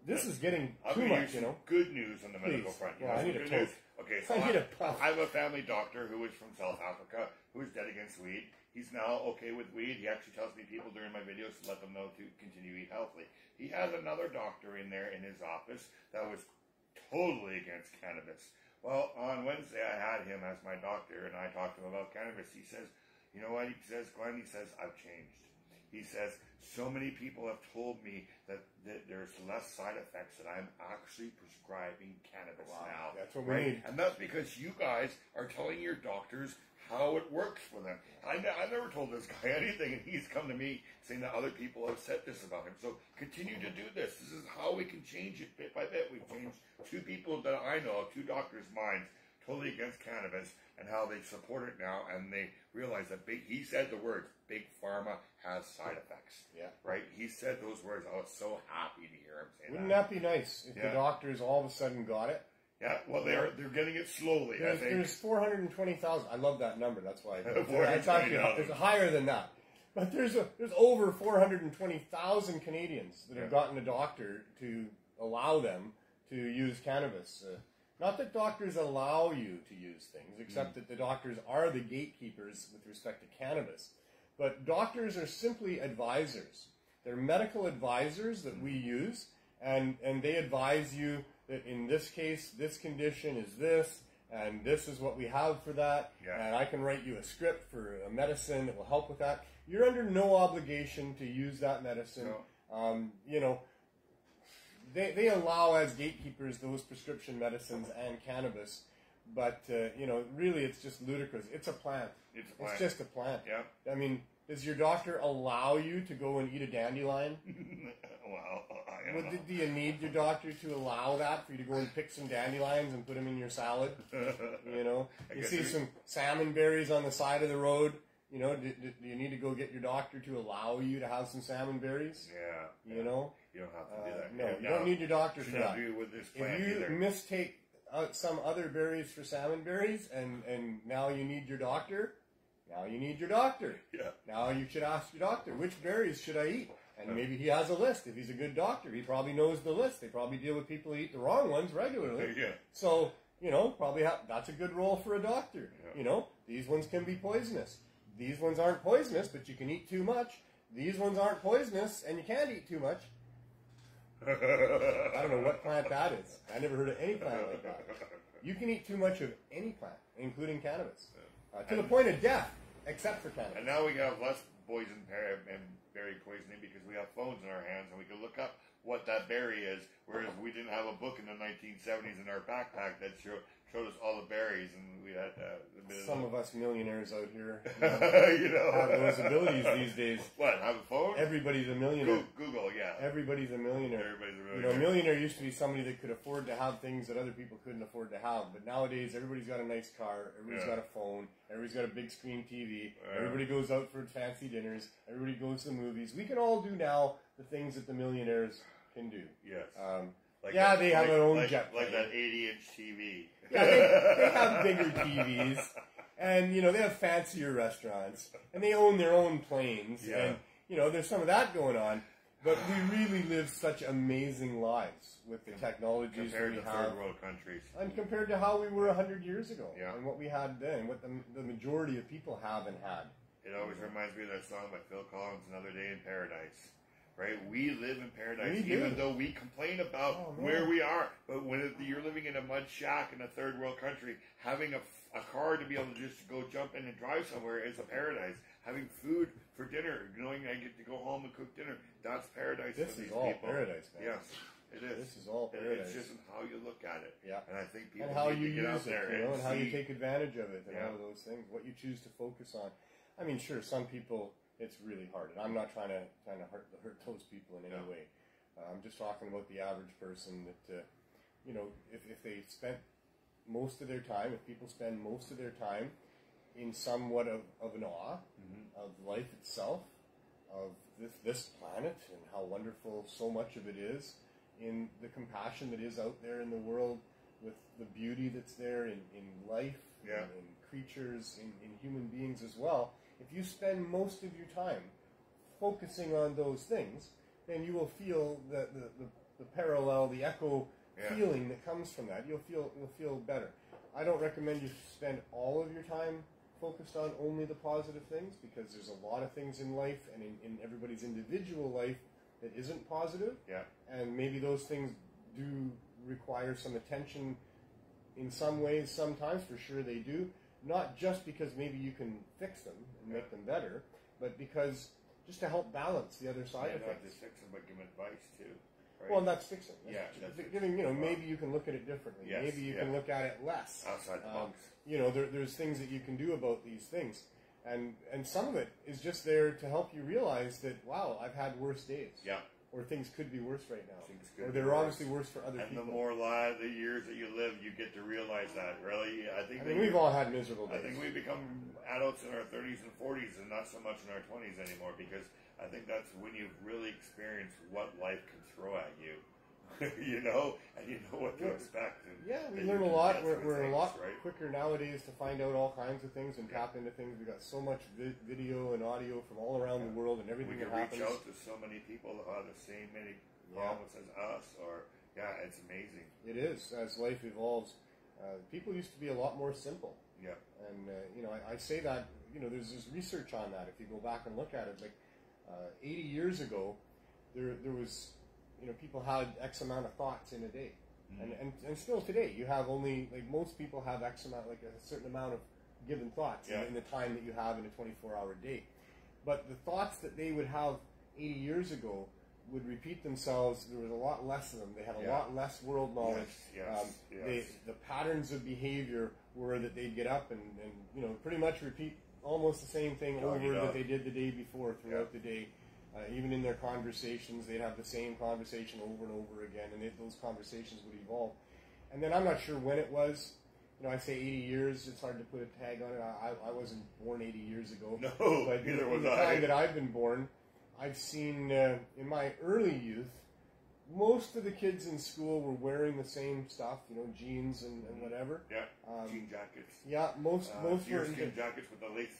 This is getting too much, Good news on the medical front. I need a good toast. news. Okay, so I have a family doctor who is from South Africa who is dead against weed. He's now okay with weed. He actually tells me people during my videos to let them know to continue to eat healthily. He has another doctor in there in his office that was totally against cannabis. Well, on Wednesday I had him as my doctor, and I talked to him about cannabis. He says, you know what? He says, Glenn, he says, I've changed. He says, so many people have told me that there's less side effects, that I'm actually prescribing cannabis now. That's what we need. And that's because you guys are telling your doctors how it works for them. I never told this guy anything, and he's come to me saying that other people have said this about him. So continue to do this. This is how we can change it bit by bit. We've changed 2 people that I know, 2 doctors' minds, totally against cannabis, and how they support it now, and they realize that he said the words, big pharma has side effects. Yeah. Right? He said those words. I was so happy to hear him say Wouldn't that be nice if the doctors all of a sudden got it? Yeah, well, they're getting it slowly, I think. There's 420,000. I love that number. That's why it's actually there's higher than that. But there's over 420,000 Canadians that have gotten a doctor to allow them to use cannabis. Not that doctors allow you to use things, except that the doctors are the gatekeepers with respect to cannabis. But doctors are simply advisors. They're medical advisors that we use, and they advise you that in this case, this condition is this, and this is what we have for that, and I can write you a script for a medicine that will help with that. You're under no obligation to use that medicine. No. You know, they allow as gatekeepers those prescription medicines and cannabis, but you know, really it's just ludicrous. It's a plant. It's just a plant. Yeah. I mean, does your doctor allow you to go and eat a dandelion? Well, I don't know. Do you need your doctor to allow that, for you to go and pick some dandelions and put them in your salad? You know, you see some salmon berries on the side of the road. You know, do you need to go get your doctor to allow you to have some salmon berries? Yeah. You know? You don't have to do that. No, you don't need your doctor for that. With this plant if you either. mistake some other berries for salmon berries, and now you need your doctor, now you need your doctor. Yeah. Now you should ask your doctor, which berries should I eat? And maybe he has a list. If he's a good doctor, he probably knows the list. They probably deal with people who eat the wrong ones regularly. Yeah. So, you know, that's a good role for a doctor. Yeah. You know, these ones can be poisonous. These ones aren't poisonous, but you can eat too much. These ones aren't poisonous, and you can't eat too much. I don't know what plant that is. I never heard of any plant like that. You can eat too much of any plant, including cannabis, to the point of death, except for cannabis. And now we have less poison and berry poisoning because we have phones in our hands and we can look up what that berry is, whereas we didn't have a book in the 1970s in our backpack that showed us all the berries, and we had some of us millionaires out here you know, have those abilities these days. What, have a phone? Everybody's a millionaire. Google, yeah. Everybody's a millionaire. Everybody's a millionaire. You know, a millionaire used to be somebody that could afford to have things that other people couldn't afford to have. But nowadays, everybody's got a nice car. Everybody's got a phone. Everybody's got a big screen TV. Everybody goes out for fancy dinners. Everybody goes to the movies. We can all do now the things that the millionaires can do. Yes. They have their own jet plane. Like that 80-inch TV. Yeah, they have bigger TVs. And, you know, they have fancier restaurants. And they own their own planes. Yeah. And, you know, there's some of that going on. But we really live such amazing lives with the technologies compared that we to have. third world countries. And compared to how we were 100 years ago. Yeah. And what we had then. What the majority of people have and had. It always reminds me of that song by Phil Collins, Another Day in Paradise. Right? We live in paradise, even though we complain about where we are. But when you're living in a mud shack in a third world country, having a car to be able to just go jump in and drive somewhere is a paradise. Having food for dinner, knowing I get to go home and cook dinner, that's paradise for these people. This is all paradise, man. Yes, it is. This is all paradise. It's just how you look at it. Yeah. And I think people and how need you to get use out there it, you know, and how you see. take advantage of it, and all of those things. What you choose to focus on. I mean, sure, some people, it's really hard, and I'm not trying to hurt those people in any way. I'm just talking about the average person that, you know, if they spent most of their time, if people spend most of their time in somewhat of an awe of life itself, of this planet, and how wonderful so much of it is, in the compassion that is out there in the world, with the beauty that's there in life, in creatures, in human beings as well. If you spend most of your time focusing on those things, then you will feel the parallel, the echo feeling that comes from that. You'll feel better. I don't recommend you spend all of your time focused on only the positive things, because there's a lot of things in life and in everybody's individual life that isn't positive. Yeah. And maybe those things do require some attention in some ways, sometimes for sure they do. Not just because maybe you can fix them and make them better, but because just to help balance the other side of not things. just fix them, but give them advice too. Right? Well, that's fixing. That's giving. Maybe you can look at it differently. Yes, maybe you can look at it less. Outside the box. There's things that you can do about these things, and some of it is just there to help you realize that, wow, I've had worse days. Yeah. Or things could be worse right now. Or they're obviously worse for other people. And the more the years that you live, you get to realize that. Really, I think we've all had miserable days. I think we become adults in our 30s and 40s, and not so much in our 20s anymore, because I think that's when you've really experienced what life can throw at you. And you know what to expect. We learn a lot. We're a lot quicker nowadays to find out all kinds of things and tap into things. We've got so much video and audio from all around the world and everything that happens. We can reach out to so many people who have the same many problems as us. It's amazing. It is. As life evolves, people used to be a lot more simple. Yeah. And, I say that, there's this research on that. If you go back and look at it, like 80 years ago, there was... people had X amount of thoughts in a day. And still today, you have only, most people have X amount, a certain amount of given thoughts in the time that you have in a 24-hour day. But the thoughts that they would have 80 years ago would repeat themselves. There was a lot less of them. They had a lot less world knowledge. The patterns of behavior were that they'd get up and pretty much repeat almost the same thing that they did the day before throughout the day. Even in their conversations, they'd have the same conversation over and over again, and those conversations would evolve. And then I'm not sure when it was. I say 80 years. It's hard to put a tag on it. I wasn't born 80 years ago. No, but neither in was the time that I've been born, I've seen in my early youth, most of the kids in school were wearing the same stuff, jeans and whatever. Yeah, jean jackets. Yeah, most were jean jackets with the lace.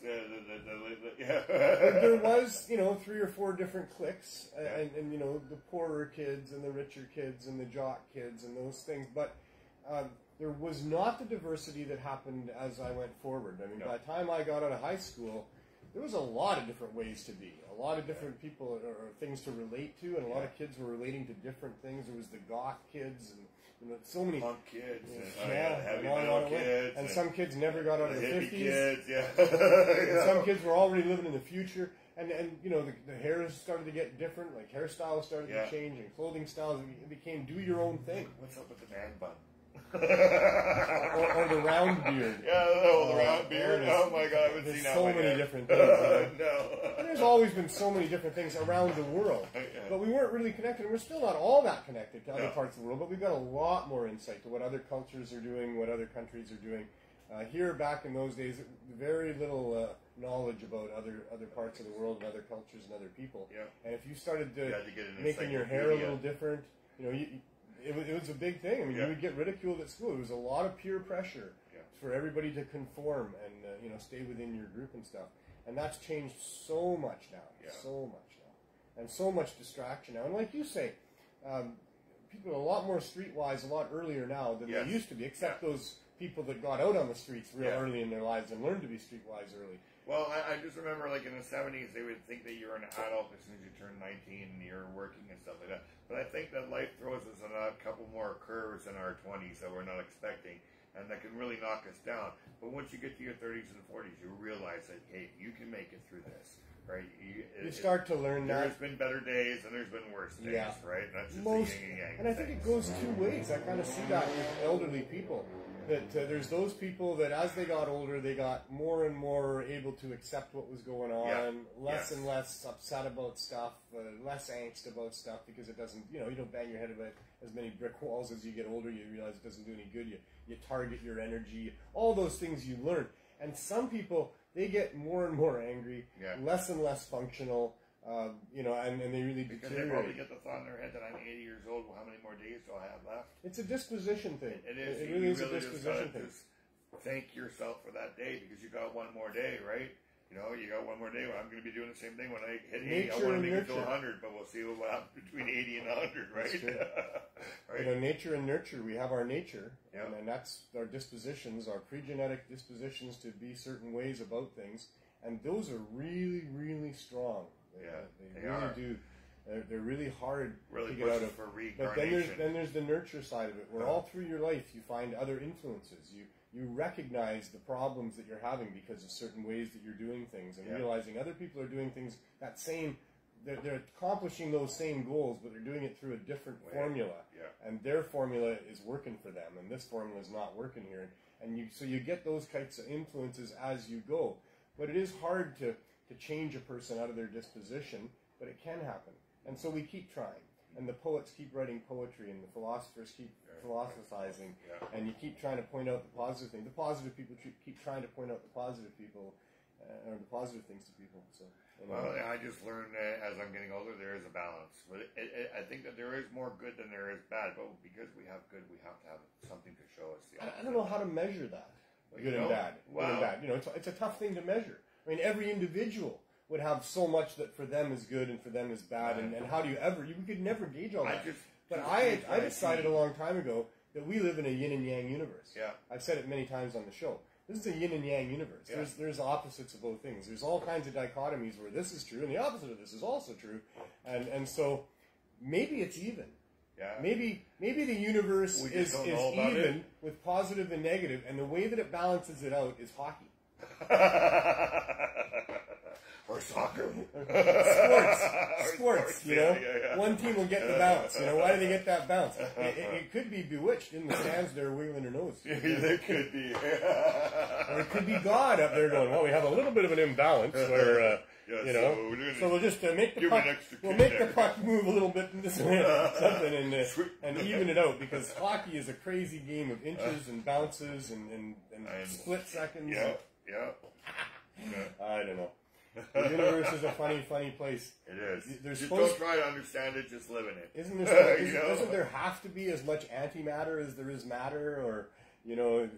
There was, 3 or 4 different cliques, and the poorer kids and the richer kids and the jock kids and those things. But there was not the diversity that happened as I went forward. I mean, by the time I got out of high school, there was a lot of different ways to be, a lot of different people or things to relate to, and a lot of kids were relating to different things. There was the goth kids and so many punk kids, heavy metal kids, and some kids never got out of the 50s. Kids, and some kids were already living in the future, and the hair started to get different, like hairstyles started to change, and clothing styles became do your own thing. What's up with the man bun? or the round beard. The round beard. Oh my God, I haven't seen that. There's so many different things. No. And there's always been so many different things around the world. But we weren't really connected, and we're still not all that connected to other parts of the world, but we've got a lot more insight to what other cultures are doing, what other countries are doing. Here, back in those days, very little knowledge about other parts of the world and other cultures and other people. Yeah. And if you started making your hair a little different, it was a big thing. I mean, you would get ridiculed at school. There was a lot of peer pressure for everybody to conform and stay within your group and stuff. And that's changed so much now, and so much distraction now. And like you say, people are a lot more streetwise a lot earlier now than they used to be, except those people that got out on the streets real early in their lives and learned to be streetwise early. Well, I just remember, in the 70s, they would think that you're an adult as soon as you turn 19 and you're working and stuff like that. But I think that life throws us on a couple more curves in our 20s that we're not expecting, and that can really knock us down. But once you get to your 30s and 40s, you realize that, hey, you can make it through this, right? You start to learn that. There's been better days and there's been worse days, right? And that's just the yin and yang. And I think it goes 2 ways. I kind of see that with elderly people. That there's those people that as they got older, they got more and more able to accept what was going on, less and less upset about stuff, less angst about stuff, because it doesn't, you don't bang your head about as many brick walls as you get older. You realize it doesn't do any good. You target your energy, all those things you learn. And some people, they get more and more angry, less and less functional, and they really because deteriorate. They probably get the thought in their head that I'm 80 years old. Well, how many more days do I have left? It's a disposition thing. It is. It really is a disposition thing. Just thank yourself for that day because you got one more day, right? You got one more day. Well, I'm going to be doing the same thing when I hit 80. I want to make it to 100, but we'll see what happens between 80 and 100, right? Right. Nature and nurture. We have our nature, and that's our dispositions, our pre-genetic dispositions to be certain ways about things, and those are really, really strong. They really do. They're really hard really to get out of. for But then there's the nurture side of it, where all through your life you find other influences. You recognize the problems that you're having because of certain ways that you're doing things, and realizing other people are doing things they're accomplishing those same goals, but they're doing it through a different formula. And their formula is working for them, and this formula is not working here. And so you get those types of influences as you go. But it is hard to change a person out of their disposition, but it can happen. And so we keep trying. And the poets keep writing poetry, and the philosophers keep philosophizing, and you keep trying to point out the positive thing. The positive people keep trying to point out the positive people, or the positive things to people. So, well, I just learned as I'm getting older, there is a balance. But I think that there is more good than there is bad. But because we have good, we have to have something to show us. I don't know how to measure that. Good and bad. Well, good and bad. You know, it's a tough thing to measure. I mean, every individual would have so much that for them is good and for them is bad. And how do you ever? You could never gauge all that. I decided a long time ago that we live in a yin and yang universe. Yeah. I've said it many times on the show. This is a yin and yang universe. Yeah. There's opposites of both things. There's all kinds of dichotomies where this is true and the opposite of this is also true. And so maybe it's even. Yeah. Maybe the universe is even with positive and negative, and the way that it balances it out is hockey. Or soccer. Sports, you know. Yeah. One team will get the bounce. You know, why do they get that bounce? It could be Bewitched in the stands there wiggling her nose. It could be. Or it could be God up there going, well, we have a little bit of an imbalance where, you know, so we'll just make the puck, the puck move a little bit in this way, something, and even it out, because hockey is a crazy game of inches and bounces and split seconds. Yeah. I don't know. The universe is a funny, funny place. It is. Just don't try to understand it, just live in it. Doesn't there have to be as much antimatter as there is matter, or you know,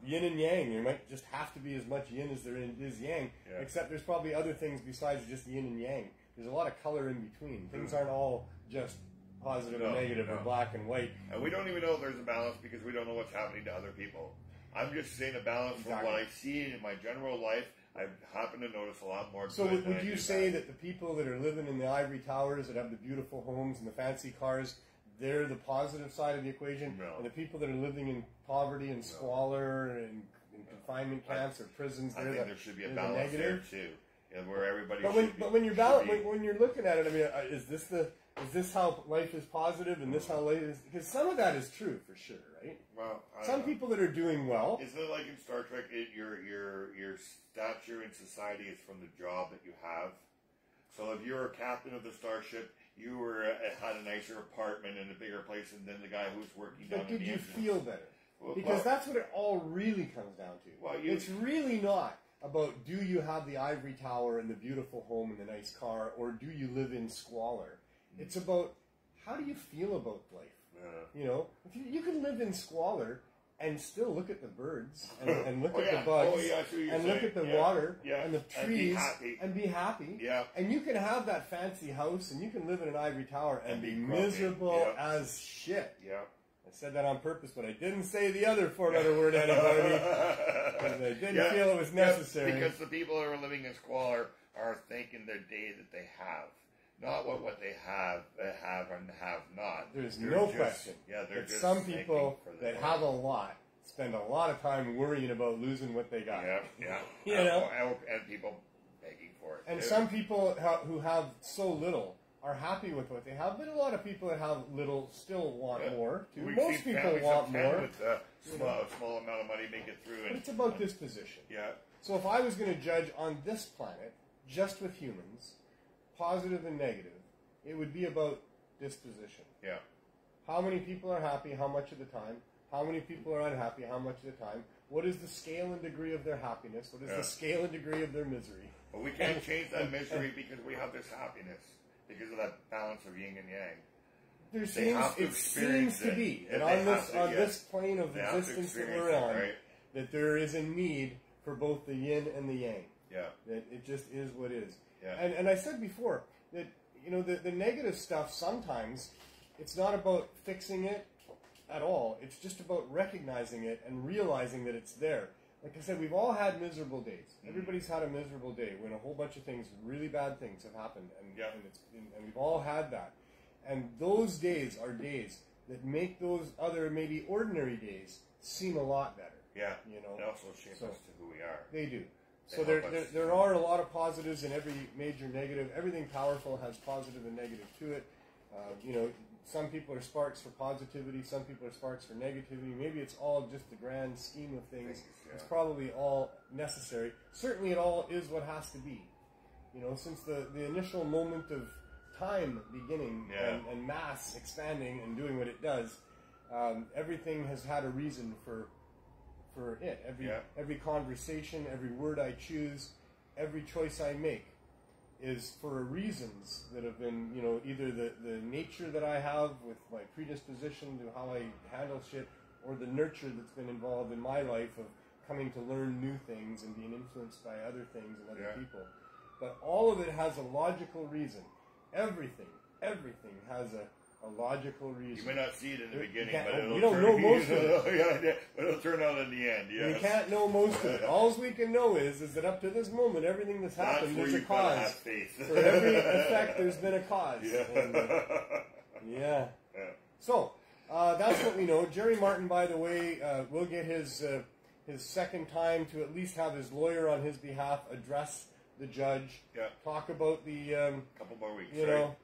yin and yang? There might just have to be as much yin as there is yang. Yeah. Except there's probably other things besides just yin and yang. There's a lot of color in between. Things aren't all just positive and negative or black and white. And we don't even know if there's a balance because we don't know what's happening to other people. I'm just saying a balance from what I see in my general life. I happen to notice a lot more. So would you say that the people that are living in the ivory towers, that have the beautiful homes and the fancy cars, they're the positive side of the equation? No. And the people that are living in poverty and squalor and in confinement camps or prisons, I think there should be a balance there too, where everybody. But when you're when you're looking at it, I mean, is this how life is positive, and this how life is? Because some of that is true for sure, right? Well, some people that are doing well. Isn't it like in Star Trek? Your stature in society is from the job that you have. So if you're a captain of the starship, you had a nicer apartment in a bigger place than the guy who's working down in the engine. But did you feel better? Because that's what it all really comes down to. Well, it's really not about do you have the ivory tower and the beautiful home and the nice car, or do you live in squalor? It's about how do you feel about life. You know, if you can live in squalor and still look at the birds and look at the bugs and look at the water and the trees and be happy. Yeah. And you can have that fancy house and you can live in an ivory tower and be miserable as shit. Yeah. I said that on purpose, but I didn't say the other four-letter word, anybody, because I didn't feel it was necessary. Because the people who are living in squalor are thanking their day that they have. Not what they have and have not. There's no question that some people that have a lot spend a lot of time worrying about losing what they got. Yeah. You know? And people begging for it. And some people who have so little are happy with what they have, but a lot of people that have little still want more, too. Most people want more. With a small amount of money make it through. But it's about disposition. Yeah. So if I was going to judge on this planet, just with humans, positive and negative, it would be about disposition. Yeah. How many people are happy, how much of the time? How many people are unhappy, how much of the time? What is the scale and degree of their happiness? What is the scale and degree of their misery? But we can't change that misery because we have this happiness, because of that balance of yin and yang. It seems to be, and on this plane of existence that we're on, that there is a need for both the yin and the yang. Yeah. That it just is what is. Yeah. And I said before that, you know, the negative stuff sometimes, it's not about fixing it at all. It's just about recognizing it and realizing that it's there. like I said, we've all had miserable days. Everybody's had a miserable day when a whole bunch of things, really bad things, have happened, and we've all had that. And those days are days that make those other maybe ordinary days seem a lot better. Yeah, you know, they also shape us to who we are. They do. So there are a lot of positives in every major negative. Everything powerful has positive and negative to it. You know, some people are sparks for positivity, some people are sparks for negativity. Maybe it's all just the grand scheme of things. It's probably all necessary. Certainly it all is what has to be. You know, since the initial moment of time beginning and mass expanding and doing what it does, everything has had a reason for it. Every conversation, every word I choose, every choice I make is for reasons that have been, you know, either the nature that I have with my predisposition to how I handle shit, or the nurture that's been involved in my life of coming to learn new things and being influenced by other things and other people. But all of it has a logical reason. Everything has a logical reason. You may not see it in the beginning, but we don't know most of it. But it'll turn out in the end. Yes. We can't know most of it. All we can know is that up to this moment, everything that's happened, there's a cause. For every effect, there's been a cause. And, So that's what we know. Jerry Martin, by the way, will get his second time to at least have his lawyer on his behalf address the judge. Talk about the couple more weeks. You know.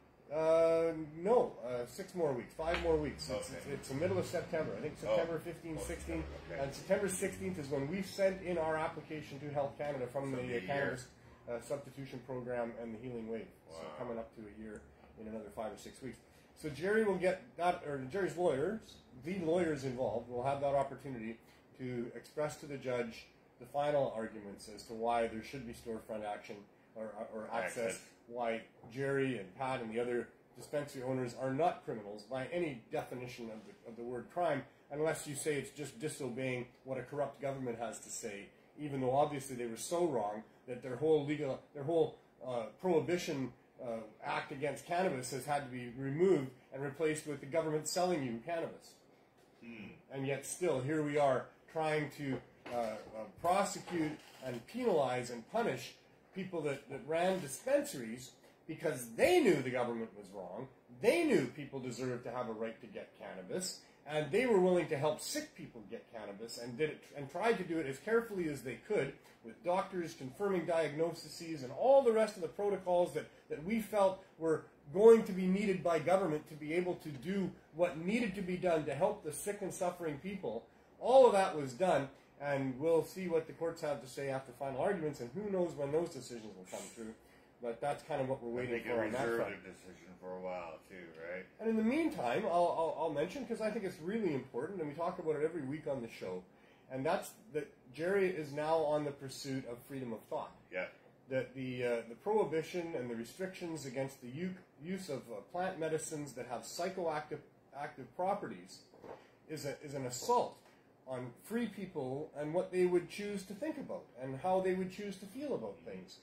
6 more weeks, 5 more weeks. It's the middle of September. I think September 15th, 16th. And September 16th is when we sent in our application to Health Canada from the Cannabis Substitution Program and the Healing Wave. So coming up to a year in another 5 or 6 weeks. So Jerry will get that, or Jerry's lawyers, the lawyers involved, will have that opportunity to express to the judge the final arguments as to why there should be storefront action or access. Why Jerry and Pat and the other dispensary owners are not criminals by any definition of the word crime, unless you say it's just disobeying what a corrupt government has to say, even though obviously they were so wrong that their whole prohibition act against cannabis has had to be removed and replaced with the government selling you cannabis. And yet still, here we are trying to prosecute and penalize and punish people that ran dispensaries because they knew the government was wrong. They knew people deserved to have a right to get cannabis, and they were willing to help sick people get cannabis and did it and tried to do it as carefully as they could, with doctors confirming diagnoses and all the rest of the protocols that we felt were going to be needed by government to be able to do what needed to be done to help the sick and suffering people. All of that was done. And we'll see what the courts have to say after final arguments, and who knows when those decisions will come through. But that's kind of what we're waiting for on that front. Reserved a decision for a while too, right? And in the meantime, I'll mention, because I think it's really important, and we talk about it every week on the show, and that's that Jerry is now on the pursuit of freedom of thought. That the prohibition and the restrictions against the use of plant medicines that have psychoactive properties is an assault on free people and what they would choose to think about and how they would choose to feel about things.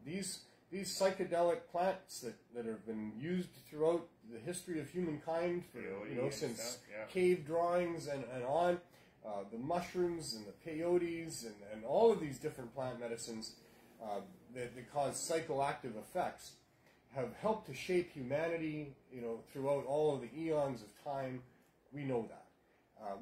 These psychedelic plants that have been used throughout the history of humankind for, since cave drawings and on, the mushrooms and the peyotes and all of these different plant medicines that cause psychoactive effects have helped to shape humanity, throughout all of the eons of time. We know that.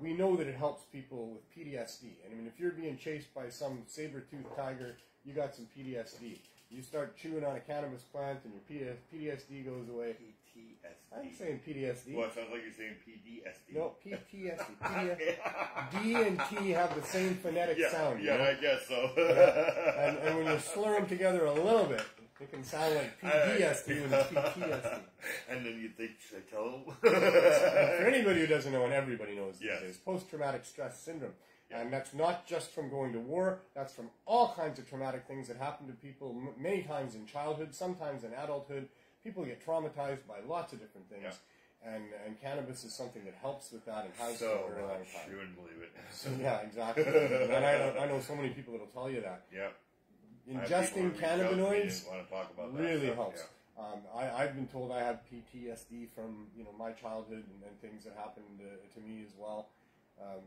We know that it helps people with PTSD. And I mean, if you're being chased by some saber-toothed tiger, you got some PTSD. You start chewing on a cannabis plant and your PTSD goes away. PTSD. I'm saying PTSD. Well, it sounds like you're saying PTSD. No, PTSD. D and T have the same phonetic sound. Yeah, I guess so. And when you slur them together a little bit, it can sound like PTSD when it's PTSD. And then you think, should I tell them? For anybody who doesn't know, and everybody knows these days, post-traumatic stress syndrome. And that's not just from going to war, that's from all kinds of traumatic things that happen to people many times in childhood, sometimes in adulthood. People get traumatized by lots of different things. And cannabis is something that helps with that and has for a very long time. You wouldn't believe it. So, yeah, exactly. And I know so many people that will tell you that. Ingesting cannabinoids really helps. I've been told I have PTSD from my childhood and things that happened to me as well.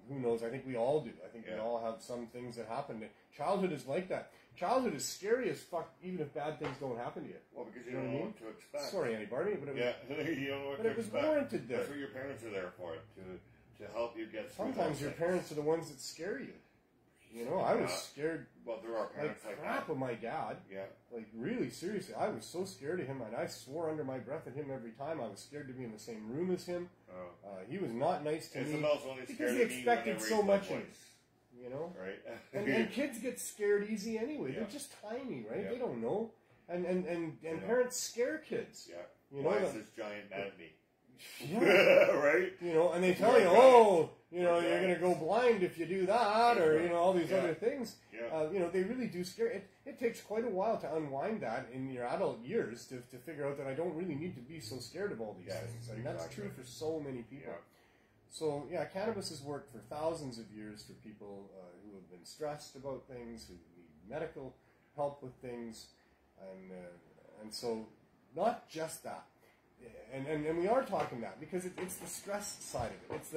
Who knows? I think we all do. I think we all have some things that happen. Childhood is like that. Childhood is scary as fuck, even if bad things don't happen to you. Well, because you don't know what to expect. Sorry, Annie Barbie, but it was, you don't know what but to it was expect. warranted there. That's what your parents are there for, to help you get through. Sometimes your parents are the ones that scare you. You know, I was scared. Well, there are parents like crap that. of my dad. Yeah. Like, really, seriously, I was so scared of him, and I swore under my breath at him every time. I was scared to be in the same room as him. He was not nice to me Isabel's only because scared he of me expected so much of me. You know, right? and kids get scared easy anyway. They're just tiny, right? They don't know, and parents scare kids. Yeah. You know, why is this giant mad at me? Yeah. Right? You know, and they tell you, oh, you know, you're going to go blind if you do that, or, you know, all these other things. Yeah. You know, they really do scare. It takes quite a while to unwind that in your adult years to figure out that I don't really need to be so scared of all these things. And that's true for so many people. Yeah. So, yeah, cannabis has worked for thousands of years for people who have been stressed about things, who need medical help with things, and so not just that. And we are talking that because it's the stress side of it. It's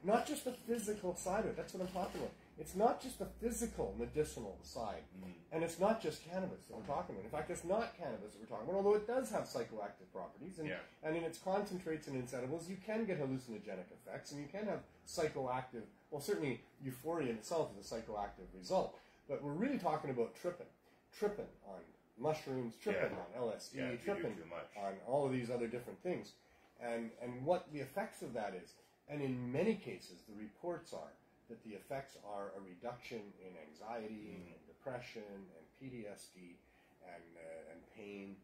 not just the physical side of it. That's what I'm talking about. It's not just the physical medicinal side. And it's not just cannabis that we're talking about. In fact, it's not cannabis that we're talking about, although it does have psychoactive properties. And in its concentrates and its edibles, you can get hallucinogenic effects, and you can have psychoactive, well, certainly euphoria in itself is a psychoactive result. But we're really talking about tripping on mushrooms, tripping on LSD, tripping on all of these other different things. And what the effects of that is. And in many cases, the reports are that the effects are a reduction in anxiety and depression and PTSD and pain,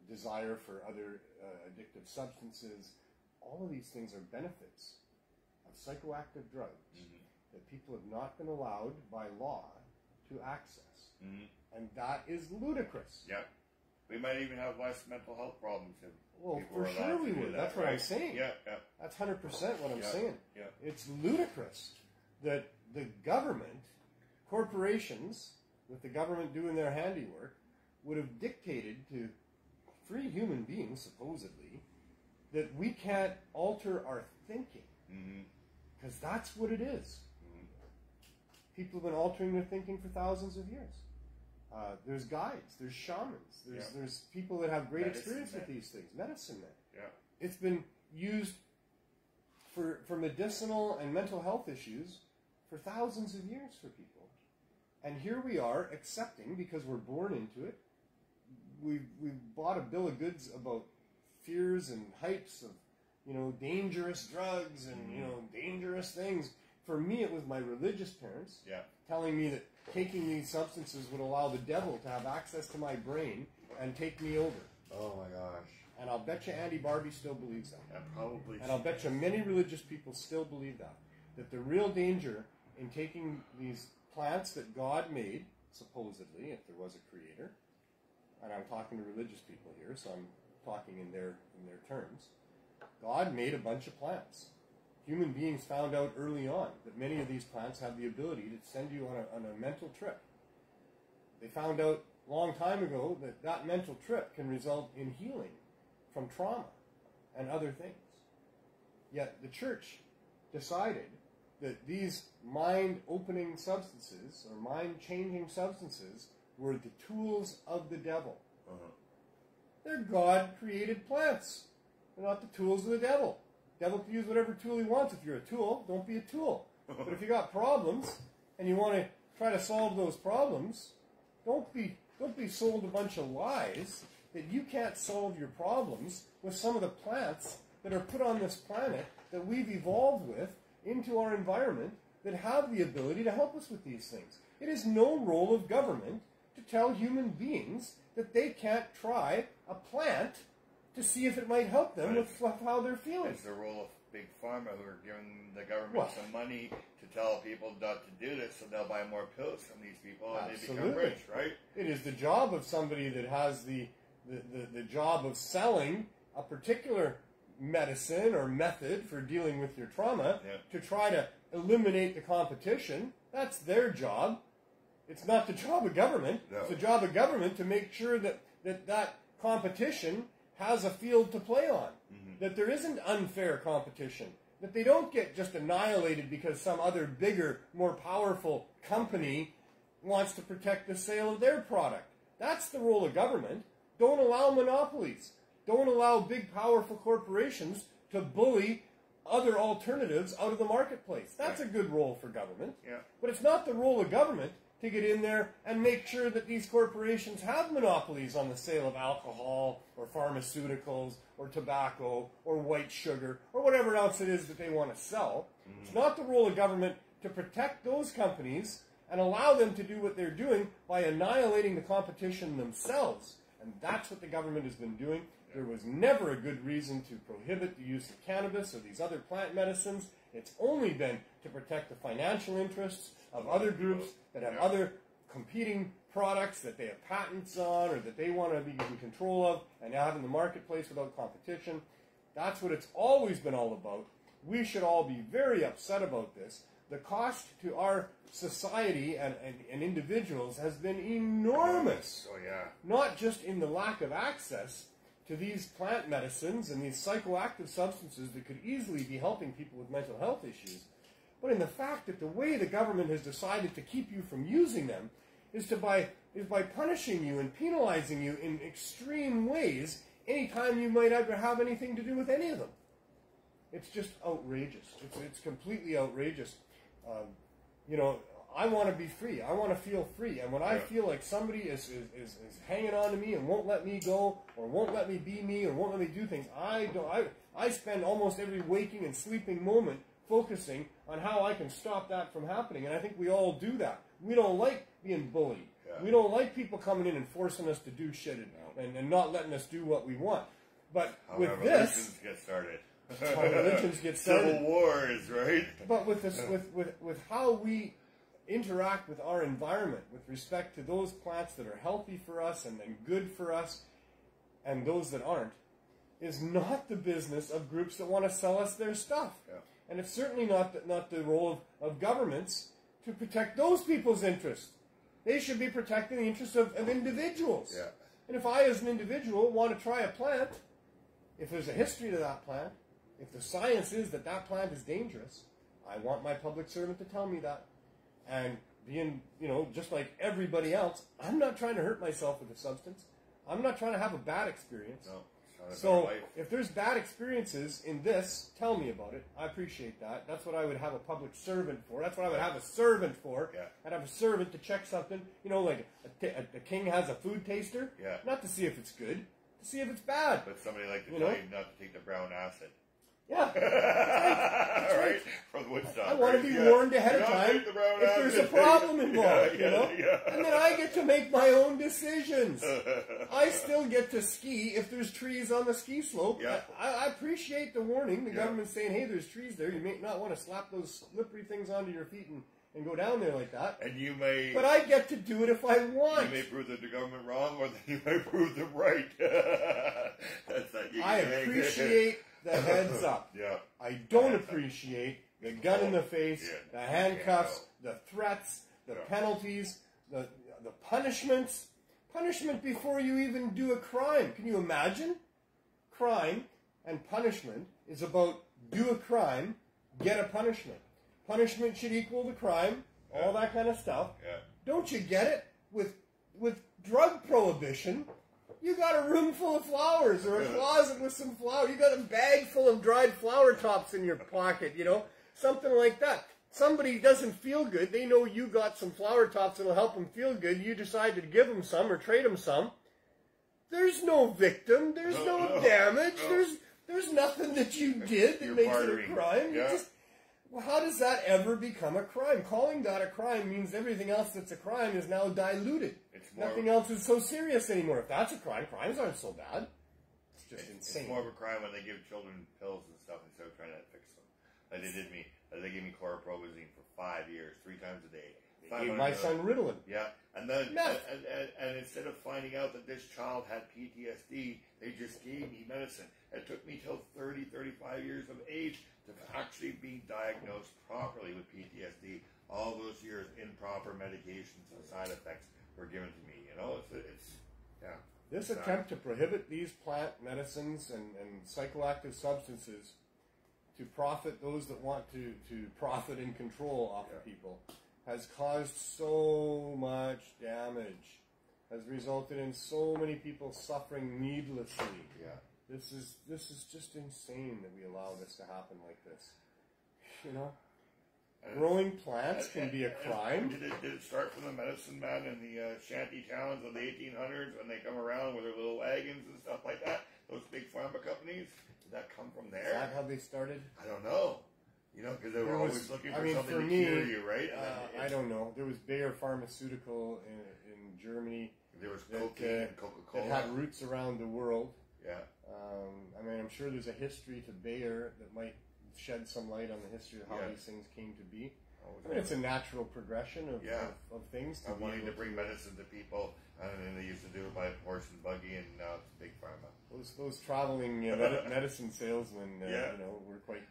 desire for other addictive substances. All of these things are benefits of psychoactive drugs that people have not been allowed by law to access. And that is ludicrous. Yeah. We might even have less mental health problems if well, for sure we would. That's what I'm saying. Yeah. That's 100% what I'm saying. Yeah. It's ludicrous that the government, corporations, with the government doing their handiwork, would have dictated to free human beings, supposedly, that we can't alter our thinking. Because that's what it is. People have been altering their thinking for thousands of years. There's guides, there's shamans, there's people that have great experience with these things. Medicine men. Yeah. It's been used for medicinal and mental health issues for thousands of years for people. And here we are accepting, because we're born into it, we've bought a bill of goods about fears and hypes of, you know, dangerous drugs and, you know, dangerous things. For me, it was my religious parents telling me that taking these substances would allow the devil to have access to my brain and take me over. Oh my gosh. And I'll bet you Andy Barbie still believes that. Yeah, probably. And I'll bet you many religious people still believe that. That the real danger in taking these plants that God made, supposedly, if there was a creator, and I'm talking to religious people here, so I'm talking in their terms, God made a bunch of plants. Human beings found out early on that many of these plants have the ability to send you on a mental trip. They found out a long time ago that that mental trip can result in healing from trauma and other things. Yet the church decided that these mind-opening substances or mind-changing substances were the tools of the devil. They're God-created plants. They're not the tools of the devil. The devil can use whatever tool he wants. If you're a tool, don't be a tool. But if you got problems and you want to try to solve those problems, don't be sold a bunch of lies that you can't solve your problems with some of the plants that are put on this planet that we've evolved with into our environment that have the ability to help us with these things. It is no role of government to tell human beings that they can't try a plant to see if it might help them with how they're feeling. It's the role of Big Pharma, who are giving the government some money to tell people not to do this, so they'll buy more pills from these people and they become rich, right? It is the job of somebody that has the job of selling a particular medicine or method for dealing with your trauma to try to eliminate the competition. That's their job. It's not the job of government. No. It's the job of government to make sure that competition has a field to play on. That there isn't unfair competition. that they don't get just annihilated because some other bigger, more powerful company wants to protect the sale of their product. That's the role of government. Don't allow monopolies. Don't allow big, powerful corporations to bully other alternatives out of the marketplace. That's a good role for government. Yeah. But it's not the role of government to get in there and make sure that these corporations have monopolies on the sale of alcohol or pharmaceuticals or tobacco or white sugar or whatever else it is that they want to sell. It's not the role of government to protect those companies and allow them to do what they're doing by annihilating the competition themselves. And that's what the government has been doing. There was never a good reason to prohibit the use of cannabis or these other plant medicines. It's only been to protect the financial interests of other groups that have other competing products that they have patents on or that they want to be in control of and have in the marketplace without competition. That's what it's always been all about. We should all be very upset about this. The cost to our society and individuals has been enormous. Oh, yeah. Not just in the lack of access to these plant medicines and these psychoactive substances that could easily be helping people with mental health issues, but in the fact that the way the government has decided to keep you from using them is by punishing you and penalizing you in extreme ways anytime you might ever have anything to do with any of them. It's just outrageous. It's completely outrageous. You know, I want to be free. I want to feel free. And when I feel like somebody is hanging on to me and won't let me go or won't let me be me or won't let me do things, I spend almost every waking and sleeping moment focusing on how I can stop that from happening. And I think we all do that. We don't like being bullied. Yeah. We don't like people coming in and forcing us to do shit and not letting us do what we want. But with this... get started. How religions get started. Civil wars, right? But with this, with how we interact with our environment with respect to those plants that are healthy for us and good for us and those that aren't is not the business of groups that want to sell us their stuff. Yeah. And it's certainly not the role of governments to protect those people's interests. They should be protecting the interests of individuals. Yeah. And if I as an individual want to try a plant, if there's a history to that plant, if the science is that plant is dangerous, I want my public servant to tell me that. And being, just like everybody else, I'm not trying to hurt myself with a substance. I'm not trying to have a bad experience. No, so if there's bad experiences in this, tell me about it. I appreciate that. That's what I would have a public servant for. That's what I would have a servant for. Yeah. I'd have a servant to check something. Like a king has a food taster. Yeah. Not to see if it's good, to see if it's bad. But somebody like to tell you not to take the brown acid. Yeah, that's right. From Woodstock. I want to be warned ahead of time if there's a problem involved, And then I get to make my own decisions. I still get to ski if there's trees on the ski slope. Yeah. I appreciate the warning. The government's saying, hey, there's trees there. You may not want to slap those slippery things onto your feet and go down there like that. And you may... But I get to do it if I want. You may prove the government wrong, or you may prove them right. That's that. I appreciate... the heads up. Yeah. I don't appreciate the gun in the face, the handcuffs, the threats, the penalties, the punishments. Punishment before you even do a crime. Can you imagine? Crime and punishment is about do a crime, get a punishment. Punishment should equal the crime, all that kind of stuff. Yeah. Don't you get it? With drug prohibition, you got a room full of flowers or a closet with some flowers. You got a bag full of dried flower tops in your pocket, something like that. Somebody doesn't feel good. They know you got some flower tops that'll help them feel good. You decide to give them some or trade them some. There's no victim. There's no damage. No. There's nothing that you did that makes it a crime. Yeah. How does that ever become a crime? Calling that a crime means everything else that's a crime is now diluted. Nothing else is so serious anymore. If that's a crime, crimes aren't so bad. It's just insane. It's more of a crime when they give children pills and stuff instead of trying to fix them. Like they gave me chlorpromazine for 5 years, 3 times a day. They gave my son Ritalin. Yeah, and then and instead of finding out that this child had PTSD, they just gave me medicine. It took me till 30, 35 years of age to actually be diagnosed properly with PTSD. All those years, improper medications and side effects were given to me. This attempt to prohibit these plant medicines and psychoactive substances profit, those that want to profit and control off of people, has caused so much damage, has resulted in so many people suffering needlessly. Yeah. This is just insane that we allow this to happen like this. You know? Growing plants can be a crime. Did it start from the medicine man in the shanty towns of the 1800s when they come around with their little wagons and stuff like that? Those big pharma companies? Did that come from there? Is that how they started? I don't know. You know, because they were always looking for something to cure you, right? I don't know. There was Bayer Pharmaceutical in Germany. There was cocaine and Coca-Cola. It had roots around the world. Yeah. I mean, I'm sure there's a history to Bayer that might shed some light on the history of how these things came to be. I mean, it's a natural progression of things. I'm wanting to bring medicine to people, and then they used to do it by horse and buggy, and now it's big pharma. Those traveling medicine salesmen, you know, were quite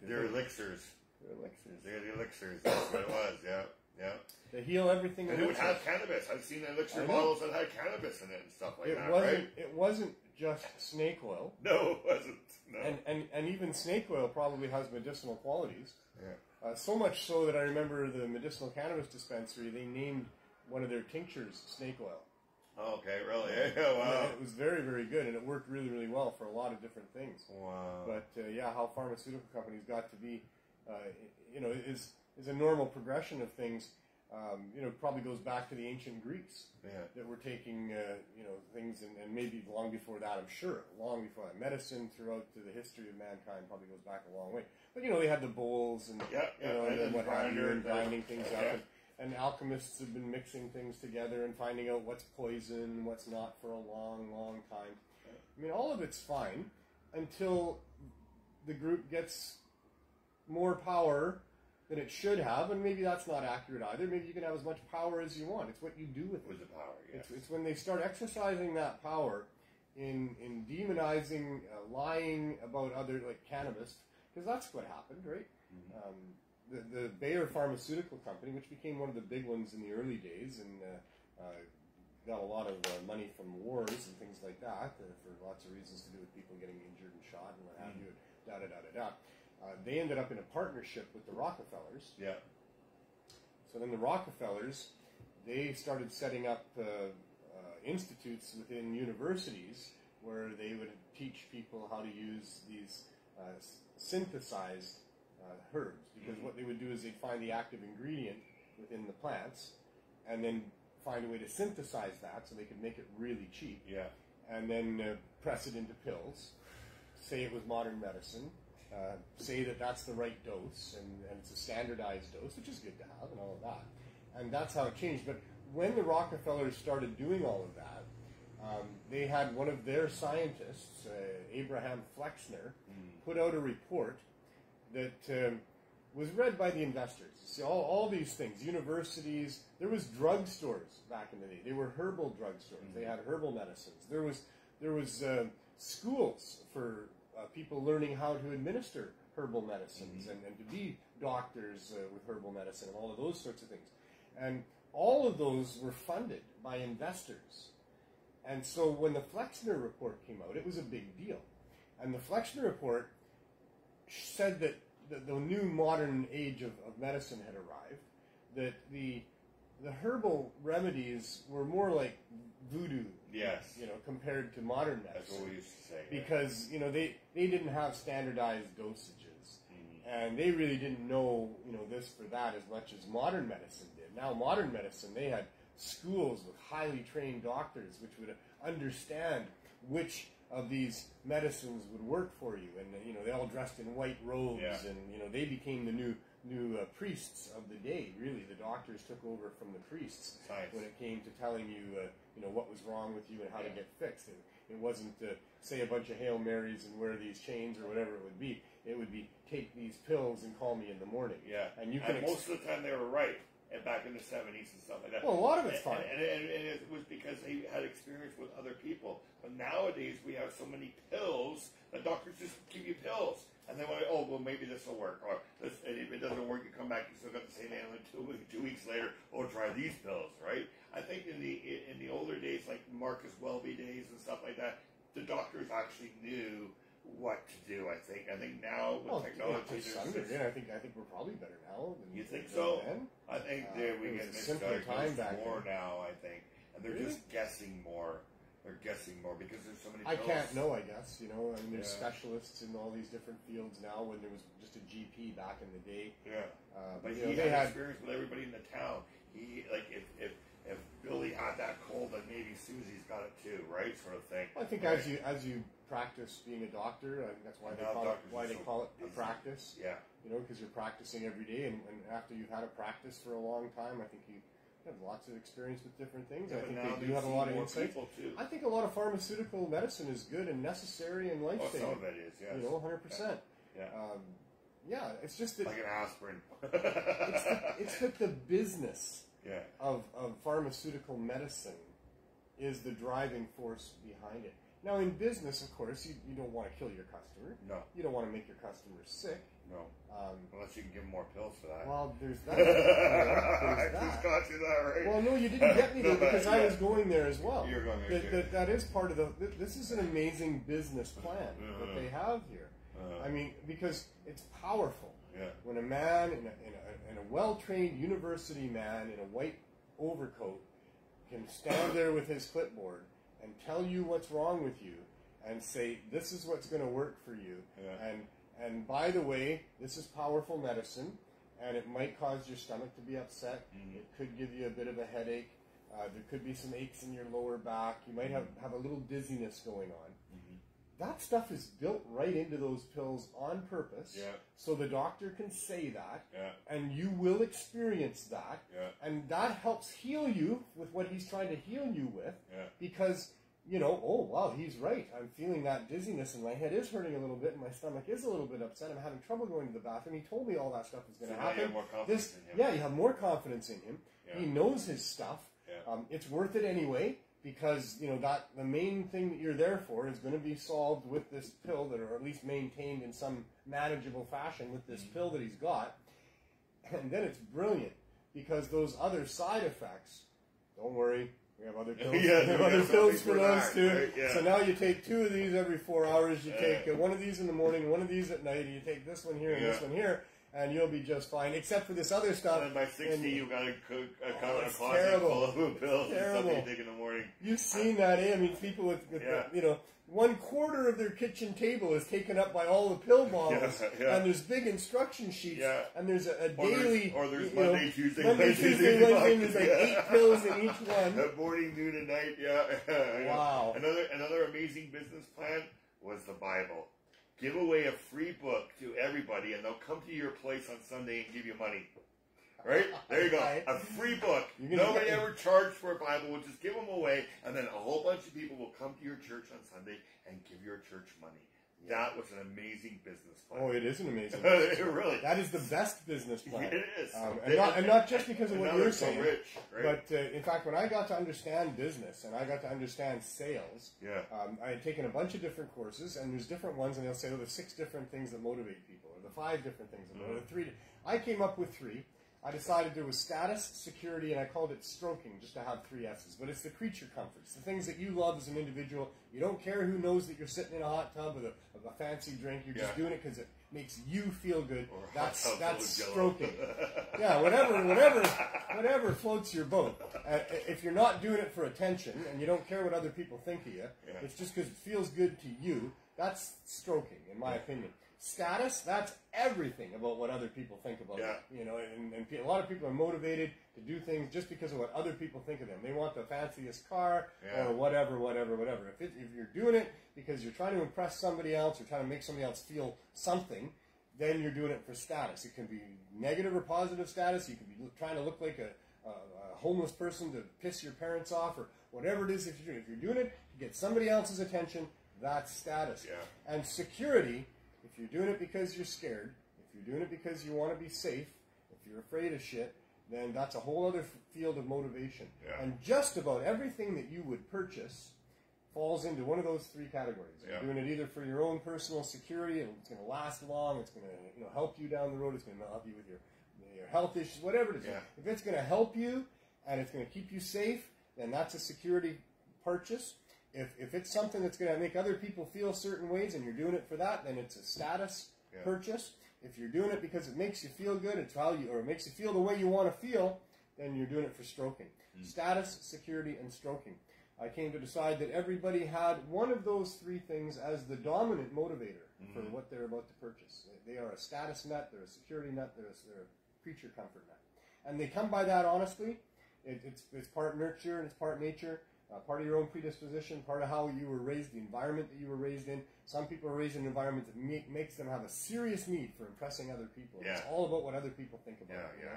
They're elixirs. They're elixirs. They're the elixirs. That's what it was. Yeah. They heal everything. And it would have cannabis. I've seen elixir bottles that had cannabis in it and stuff like that. Right? It wasn't just snake oil. No, it wasn't. No. And even snake oil probably has medicinal qualities. Yeah. So much so that I remember the medicinal cannabis dispensary, they named one of their tinctures snake oil. Oh, okay, really? Yeah, wow. And it was very, very good, and it worked really, really well for a lot of different things. Wow. But how pharmaceutical companies got to be, you know, is a normal progression of things. You know, probably goes back to the ancient Greeks that were taking, you know, things, and maybe long before that, I'm sure, long before that. Medicine throughout the history of mankind probably goes back a long way. But, you know, they had the bowls and, you know, and then what have you, and grinding things up. And alchemists have been mixing things together and finding out what's poison, what's not for a long, long time. I mean, all of it's fine until the group gets more power than it should have, and maybe that's not accurate either. Maybe you can have as much power as you want. It's what you do with it. With the power, yes. It's when they start exercising that power in demonizing, lying about other, like cannabis, because that's what happened, right? Mm-hmm. The Bayer Pharmaceutical Company, which became one of the big ones in the early days, and got a lot of money from wars and things like that, for lots of reasons to do with people getting injured and shot and what have you, they ended up in a partnership with the Rockefellers. Yeah. So then the Rockefellers, they started setting up institutes within universities where they would teach people how to use these synthesized herbs. Because what they would do is they'd find the active ingredient within the plants and then find a way to synthesize that so they could make it really cheap. Yeah. And then press it into pills, say it was modern medicine, say that that's the right dose, and it's a standardized dose, which is good to have, and all of that. And that's how it changed. But when the Rockefellers started doing all of that, they had one of their scientists, Abraham Flexner, put out a report that was read by the investors. See, all these things, universities, there was drugstores back in the day. They were herbal drugstores. They had herbal medicines. There was schools for people learning how to administer herbal medicines and to be doctors with herbal medicine and all of those sorts of things. And all of those were funded by investors. And so when the Flexner report came out, it was a big deal. And the Flexner report said that the new modern age of medicine had arrived, that the herbal remedies were more like voodoo, yes, you know, compared to modern medicine. That's what we used to say. Because, you know, they didn't have standardized dosages, and they really didn't know, you know, this for that as much as modern medicine did. Now, modern medicine, they had schools with highly trained doctors which would understand which of these medicines would work for you, and you know, they all dressed in white robes, and you know, they became the new priests of the day. Really, the doctors took over from the priests when it came to telling you, you know, what was wrong with you and how to get fixed. It wasn't say a bunch of Hail Marys and wear these chains or whatever it would be. It would be take these pills and call me in the morning. Yeah, and you can. And most of the time, they were right. And back in the 70s and stuff like that. Well, a lot of it's fine. And it was because he had experience with other people. But nowadays, we have so many pills that doctors just give you pills. And they want to, oh, well, maybe this will work. Or this, and if it doesn't work, you come back, you still got the same ailment 2 weeks later. Oh, try these pills, right? I think in the older days, like Marcus Welby days and stuff like that, the doctors actually knew what to do. I think now with technology, I think we're probably better now. You think so? Then. I think we get more now. I think, and they're just guessing more. They're guessing more because there's so many pills. I can't know, I guess. I mean, there's specialists in all these different fields now when there was just a GP back in the day. Yeah. But he had experience with everybody in the town. He, like, if Billy had that cold, then maybe Susie's got it too, right? Sort of thing. Well, I think as you practice being a doctor, I think that's why they call it a practice. Yeah. Because you're practicing every day, and after you've had a practice for a long time, I think you have lots of experience with different things. I think they do have a lot of insight. I think a lot of pharmaceutical medicine is good and necessary and life-saving. Some of it is, yes. 100%. Yeah. It's just that... Like an aspirin. it's that the business Yeah. of pharmaceutical medicine is the driving force behind it. Now, in business, of course, you don't want to kill your customer. No. You don't want to make your customers sick. No. Unless you can give them more pills for that. Well, there's that. I just got you that right. Well, no, you didn't get me there because I was going there as well. You're going there too. That is part of the... This is an amazing business plan that they have here. I mean, because it's powerful. Yeah. When a man, in a well-trained university man in a white overcoat can stand there with his clipboard and tell you what's wrong with you and say, this is what's going to work for you. Yeah. And by the way, this is powerful medicine, and it might cause your stomach to be upset. It could give you a bit of a headache. There could be some aches in your lower back. You might have a little dizziness going on. That stuff is built right into those pills on purpose, so the doctor can say that, and you will experience that, and that helps heal you with what he's trying to heal you with, because, oh, wow, he's right. I'm feeling that dizziness, and my head is hurting a little bit, and my stomach is a little bit upset. I'm having trouble going to the bathroom. He told me all that stuff was going to happen. You have more confidence in him. Yeah, you have more confidence in him. He knows his stuff. It's worth it anyway. Because, that the main thing that you're there for is going to be solved with this pill, or at least maintained in some manageable fashion with this pill that he's got. And then it's brilliant, because those other side effects, don't worry, we have other pills. We have other pills for those too. Right? Yeah. So now you take 2 of these every 4 hours, you take one of these in the morning, one of these at night, and you take this one here and this one here. And you'll be just fine, except for this other stuff. And by 60, you've got a closet full of pills and stuff you take in the morning. You've seen that, eh? I mean, people with 1/4 of their kitchen table is taken up by all the pill bottles, and there's big instruction sheets, and there's a daily... There's Monday, Tuesday, Wednesday, there's like 8 pills in each one. Morning, noon, and night, Wow. Another amazing business plan was the Bible. Give away a free book to everybody, and they'll come to your place on Sunday and give you money. Right? There you go. A free book. Nobody ever charged for a Bible. We'll just give them away, and then a whole bunch of people will come to your church on Sunday and give your church money. That was an amazing business plan. Oh, it is an amazing business plan. Really. That is the best business plan. It is. And not just because of what you're saying. So rich, right? But in fact, when I got to understand business and I got to understand sales, I had taken a bunch of different courses, and there's different ones, and they'll say, there's 6 different things that motivate people, or the 5 different things that motivate 3. I came up with 3. I decided there was status, security, and I called it stroking, just to have 3 S's. But it's the creature comforts, the things that you love as an individual. You don't care who knows that you're sitting in a hot tub with a fancy drink. You're just doing it because it makes you feel good. That's stroking. Whatever floats your boat. If you're not doing it for attention and you don't care what other people think of you, it's just because it feels good to you. That's stroking, in my opinion. Status, that's everything about what other people think about you. And a lot of people are motivated to do things just because of what other people think of them. They want the fanciest car or whatever. If you're doing it because you're trying to impress somebody else or trying to make somebody else feel something, then you're doing it for status. It can be negative or positive status. You can be trying to look like a homeless person to piss your parents off, or whatever it is. If you're doing it to get somebody else's attention, that's status. And security, if you're doing it because you're scared, if you're doing it because you want to be safe, if you're afraid of shit, then that's a whole other field of motivation. And just about everything that you would purchase falls into one of those 3 categories. You're doing it either for your own personal security, and it's going to last long, it's going to help you down the road, it's going to help you with your health issues, whatever it is. If it's going to help you and it's going to keep you safe, then that's a security purchase. If it's something that's going to make other people feel certain ways and you're doing it for that, then it's a status purchase. If you're doing it because it makes you feel good, or it makes you feel the way you want to feel, then you're doing it for stroking. Status, security, and stroking. I came to decide that everybody had one of those three things as the dominant motivator for what they're about to purchase. They are a status nut, they're a security nut, they're a creature comfort nut. And they come by that honestly. It's part nurture and it's part nature. Part of your own predisposition, part of how you were raised, the environment that you were raised in. Some people are raised in an environment that makes them have a serious need for impressing other people. Yeah. It's all about what other people think about you.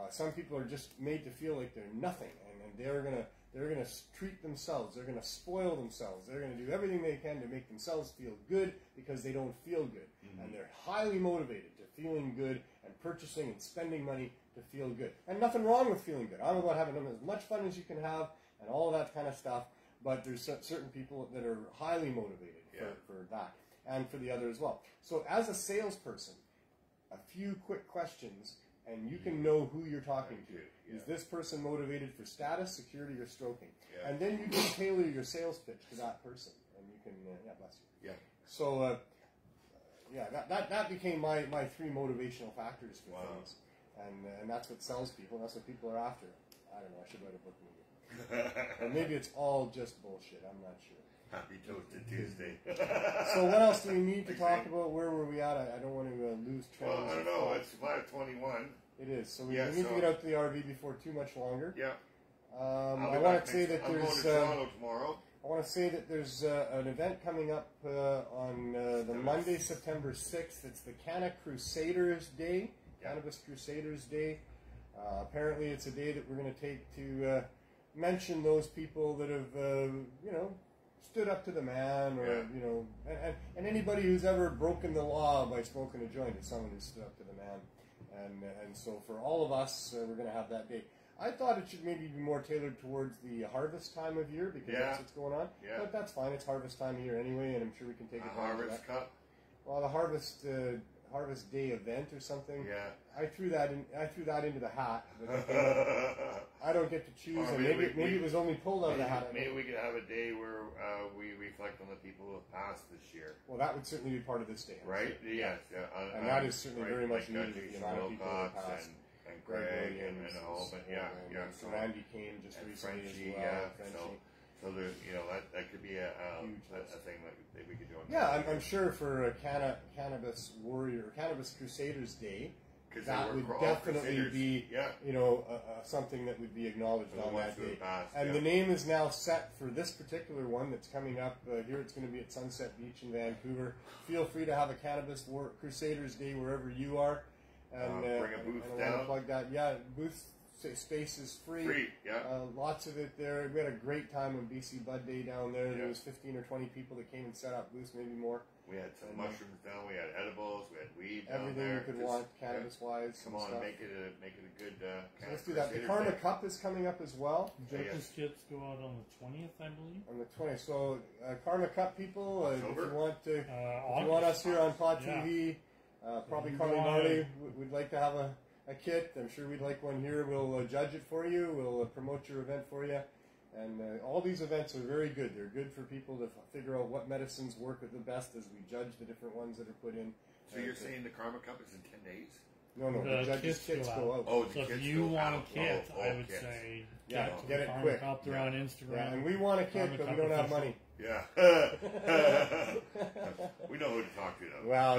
Some people are just made to feel like they're nothing, and they're gonna treat themselves. They're gonna spoil themselves. They're gonna do everything they can to make themselves feel good because they don't feel good, and they're highly motivated to feeling good and purchasing and spending money to feel good. And nothing wrong with feeling good. I'm about having as much fun as you can have. And all that kind of stuff, but there's certain people that are highly motivated for that, and for the other as well. So as a salesperson, a few quick questions, and you can know who you're talking to. Is this person motivated for status, security, or stroking? And then you can tailor your sales pitch to that person, and you can, bless you. So, that became my three motivational factors for things, and that's what sells people, and that's what people are after. I don't know, I should write a book maybe. Or maybe it's all just bullshit. I'm not sure. Happy Toasted Tuesday. So what else do we need to talk about? Where were we at? I don't want to lose track. Well, I don't know. It's 5:21. It is. So we need to get out to the RV before too much longer. Yeah. I want to say that I'm there's. going to Toronto tomorrow. I want to say that there's an event coming up on the Monday, September 6th. It's the Canna Crusaders Day. Cannabis Crusaders Day. Apparently, it's a day that we're going to take to mention those people that have, stood up to the man, or and anybody who's ever broken the law by smoking a joint is someone who stood up to the man, and so for all of us, we're going to have that day. I thought it should maybe be more tailored towards the harvest time of year because that's what's going on. But that's fine; it's harvest time of year anyway, and I'm sure we can take advantage of that. Harvest Cup. Well, the Harvest Day event or something. I threw that into the hat. I don't get to choose, and maybe it was only pulled out of the hat. Maybe we could have a day where we reflect on the people who have passed this year. Well, that would certainly be part of this day, right? Yes, and that is certainly very much needed. The amount of people that passed, and Greg and all, but so Randy came just recently as well. So there, that could be a thing that we could do. I'm sure for Cannabis Crusaders Day, that would definitely be, something that would be acknowledged on that day. And the name is now set for this particular one that's coming up. Here it's going to be at Sunset Beach in Vancouver. Feel free to have a Cannabis Crusaders Day wherever you are. And bring a booth down. I want to plug that. Booth space is free. Lots of it there. We had a great time on BC Bud Day down there. There was 15 or 20 people that came and set up booths, maybe more. We had some mushrooms down. We had edibles. We had weed down everything there. You could want, cannabis-wise. Come on, make it a good. So let's do that. The Karma Cup is coming up as well. Judges' kits go out on the 20th, I believe. On the 20th. So Karma Cup people, if you want us here on Pod TV, probably Carly Marley would like to have a kit. I'm sure we'd like one here. We'll judge it for you. We'll promote your event for you. And all these events are very good. They're good for people to figure out what medicines work the best as we judge the different ones that are put in. So you're saying the Karma Cup is in 10 days? No, the judges' kits go out. Oh, the so kits if you want a kit, I would say get it quick. They're on Instagram. Yeah, and we want a kit, but we don't have money. Yeah. We know who to talk to, though. Well,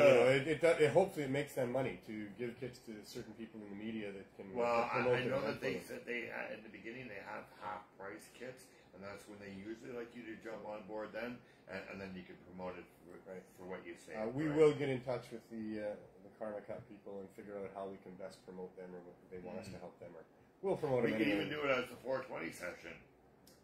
hopefully it makes them money to give kits to certain people in the media that can. Well, I know that they said in the beginning they have half-price kits, and that's when they usually like you to jump on board then, and then you can promote it for what you say. We will get in touch with the Karma Cup people and figure out how we can best promote them, or what they want us to help them, or we'll promote them. We could even do it as a 420 session.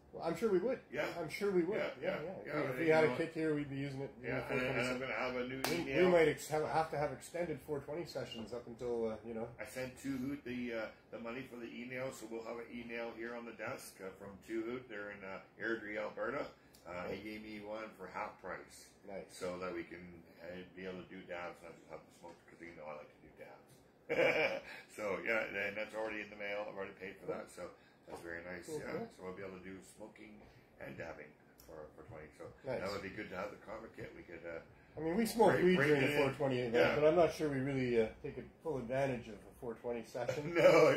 Well, I'm sure we would. Yeah. I'm sure we would. Yeah. If we had a kit here, we'd be using it. Yeah, and I'm going to have a new email. We might have to have extended 420 sessions up until, I sent Two-Hoot the money for the email, so we'll have an email here on the desk from Two-Hoot. They're in Airdrie, Alberta. He gave me one for half price. Nice. So that we can be able to do dabs, not just have to smoke, because I like to do dabs. So, and that's already in the mail. I've already paid for that, so... That's very nice, So we'll be able to do smoking and dabbing. for 20. So nice. that would be good to have the karma kit. We could. I mean, we smoke weed during the 420 event, but I'm not sure we really take full advantage of a 420 session. No.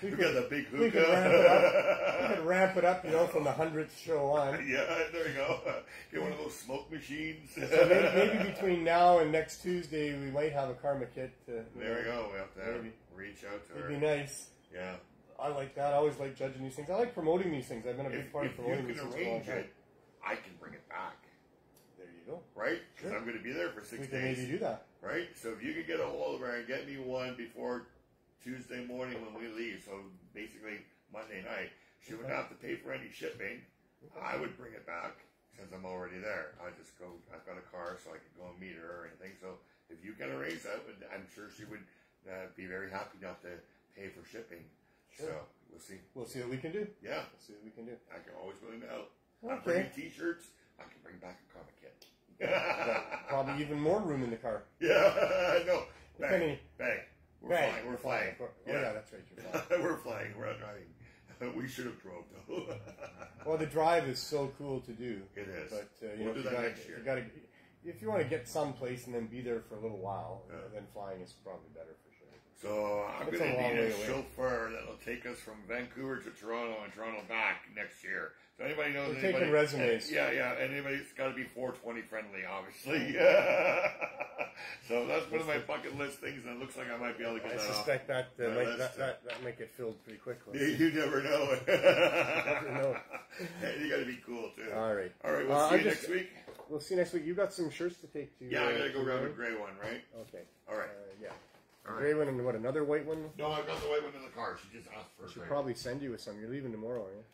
We got the big hookah. We could ramp it up, from the 100th show on. Yeah, there you go. Get one of those smoke machines. So maybe between now and next Tuesday, we might have a karma kit. There you go. We have to reach out to her. It'd be nice. Yeah. I like that. I always like judging these things. I like promoting these things. I've been a big part of promoting these things for a long time. I can bring it back. There you go. Right? Because I'm going to be there for 6 days. We can maybe do that. Right? So if you could get a hold of her and get me one before Tuesday morning when we leave, so basically Monday night, she wouldn't have to pay for any shipping. I would bring it back since I'm already there. I just go, I've got a car so I could go and meet her or anything. So if you can arrange that, I'm sure she would be very happy not to pay for shipping. Sure. So we'll see. We'll see what we can do. Yeah. We'll see what we can do. I can always willing to help. Okay. I'm bringing t-shirts. I can bring back a karma kit. Probably even more room in the car. Yeah, I know. Bang. We're Bang. flying. We're flying. Oh, yeah, that's right. You're flying. We're flying. We're not driving. We should have drove, though. Well, the drive is so cool to do. It is. But, we'll do that next year. If you want to get someplace and then be there for a little while, then flying is probably better for sure. So I'm going to need a chauffeur that'll take us from Vancouver to Toronto and Toronto back next year. So anybody knows We're taking resumes. Anybody's got to be 420 friendly, obviously. So that's one of my bucket list things, and it looks like I might be able to get that off. I suspect that might get filled pretty quickly. You never know. Never know. You got to be cool too. All right. We'll see you next week. We'll see you next week. You got some shirts to take to. Yeah, I gotta go grab a gray one, right? Okay. All right. Yeah. Gray one and what? Another white one? No, I've got the white one in the car. She just asked for. She'll probably send you with some. You're leaving tomorrow, aren't you?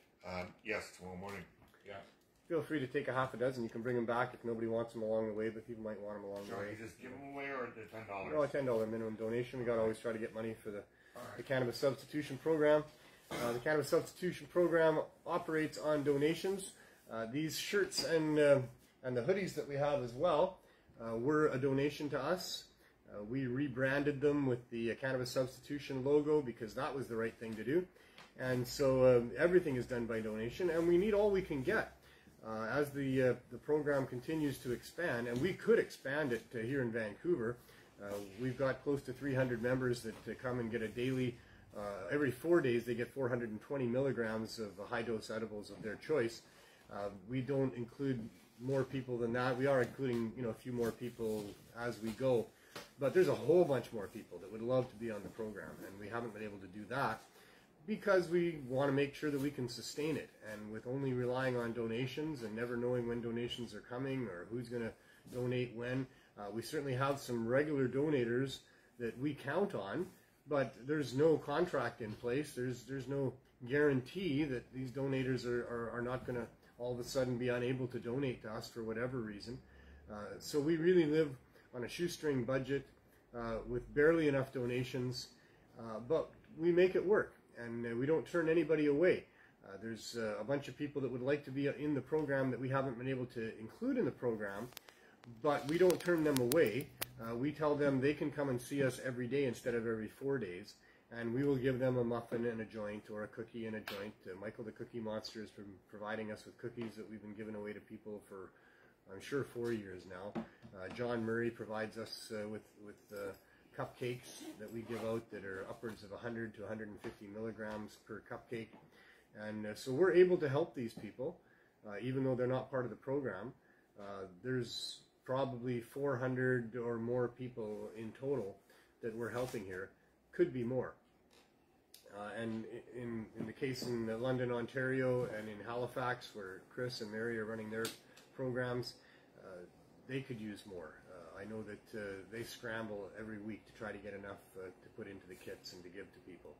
Yes, tomorrow morning. Yeah. Feel free to take a half a dozen. You can bring them back if nobody wants them along the way, but people might want them along the way. You just give them away or the $10? No, a $10 minimum donation. We got to always try to get money for the Cannabis Substitution Program. The Cannabis Substitution Program operates on donations. These shirts and the hoodies that we have as well were a donation to us. We rebranded them with the Cannabis Substitution logo because that was the right thing to do. And so everything is done by donation, and we need all we can get. As the program continues to expand, and we could expand it here in Vancouver, we've got close to 300 members that come and get a daily, every 4 days they get 420 milligrams of high-dose edibles of their choice. We don't include more people than that. We are including a few more people as we go, but there's a whole bunch more people that would love to be on the program, and we haven't been able to do that because we want to make sure that we can sustain it. And with only relying on donations and never knowing when donations are coming or who's going to donate when, we certainly have some regular donators that we count on, but there's no contract in place. There's no guarantee that these donators are not going to all of a sudden be unable to donate to us for whatever reason. So we really live on a shoestring budget with barely enough donations, but we make it work, and we don't turn anybody away. There's a bunch of people that would like to be in the program that we haven't been able to include in the program, but we don't turn them away. We tell them they can come and see us every day instead of every 4 days, and we will give them a muffin and a joint or a cookie and a joint. Michael the Cookie Monster has been providing us with cookies that we've been giving away to people for, I'm sure, 4 years now. John Murray provides us with cupcakes that we give out that are upwards of 100 to 150 milligrams per cupcake. And so we're able to help these people, even though they're not part of the program. There's probably 400 or more people in total that we're helping here. Could be more. And in the case in London, Ontario, and in Halifax, where Chris and Mary are running their programs, they could use more. I know that they scramble every week to try to get enough to put into the kits and to give to people.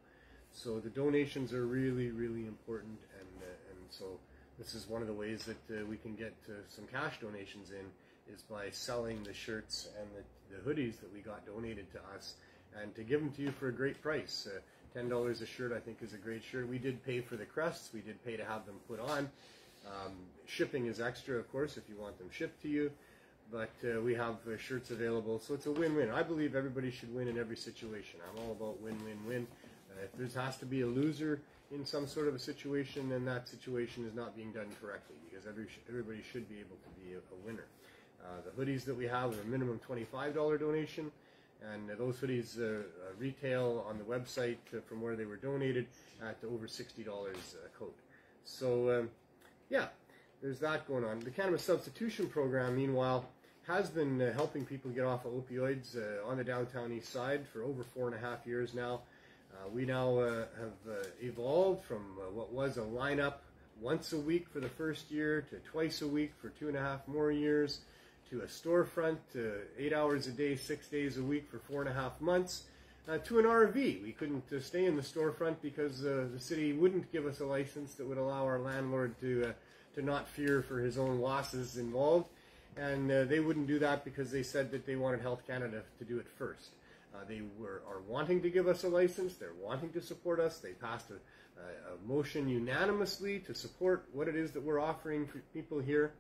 So the donations are really, really important, and so this is one of the ways that we can get some cash donations in, is by selling the shirts and the hoodies that we got donated to us, and to give them to you for a great price. $10 a shirt, I think, is a great shirt. We did pay for the crests. We did pay to have them put on. Shipping is extra, of course, if you want them shipped to you. But we have shirts available, so it's a win-win. I believe everybody should win in every situation. I'm all about win-win-win. If there has to be a loser in some sort of a situation, then that situation is not being done correctly. because everybody should be able to be a winner. The hoodies that we have are a minimum $25 donation, and those hoodies retail on the website from where they were donated at over $60 a coat. So yeah, there's that going on. The Cannabis Substitution Program, meanwhile, has been helping people get off of opioids on the downtown east side for over 4.5 years now. We now have evolved from what was a lineup once a week for the first year to twice a week for 2.5 more years, to a storefront 8 hours a day, 6 days a week for 4.5 months, to an RV. We couldn't stay in the storefront because the city wouldn't give us a license that would allow our landlord to not fear for his own losses involved. And they wouldn't do that because they said that they wanted Health Canada to do it first. They are wanting to give us a license. They're wanting to support us. They passed a motion unanimously to support what it is that we're offering for people here.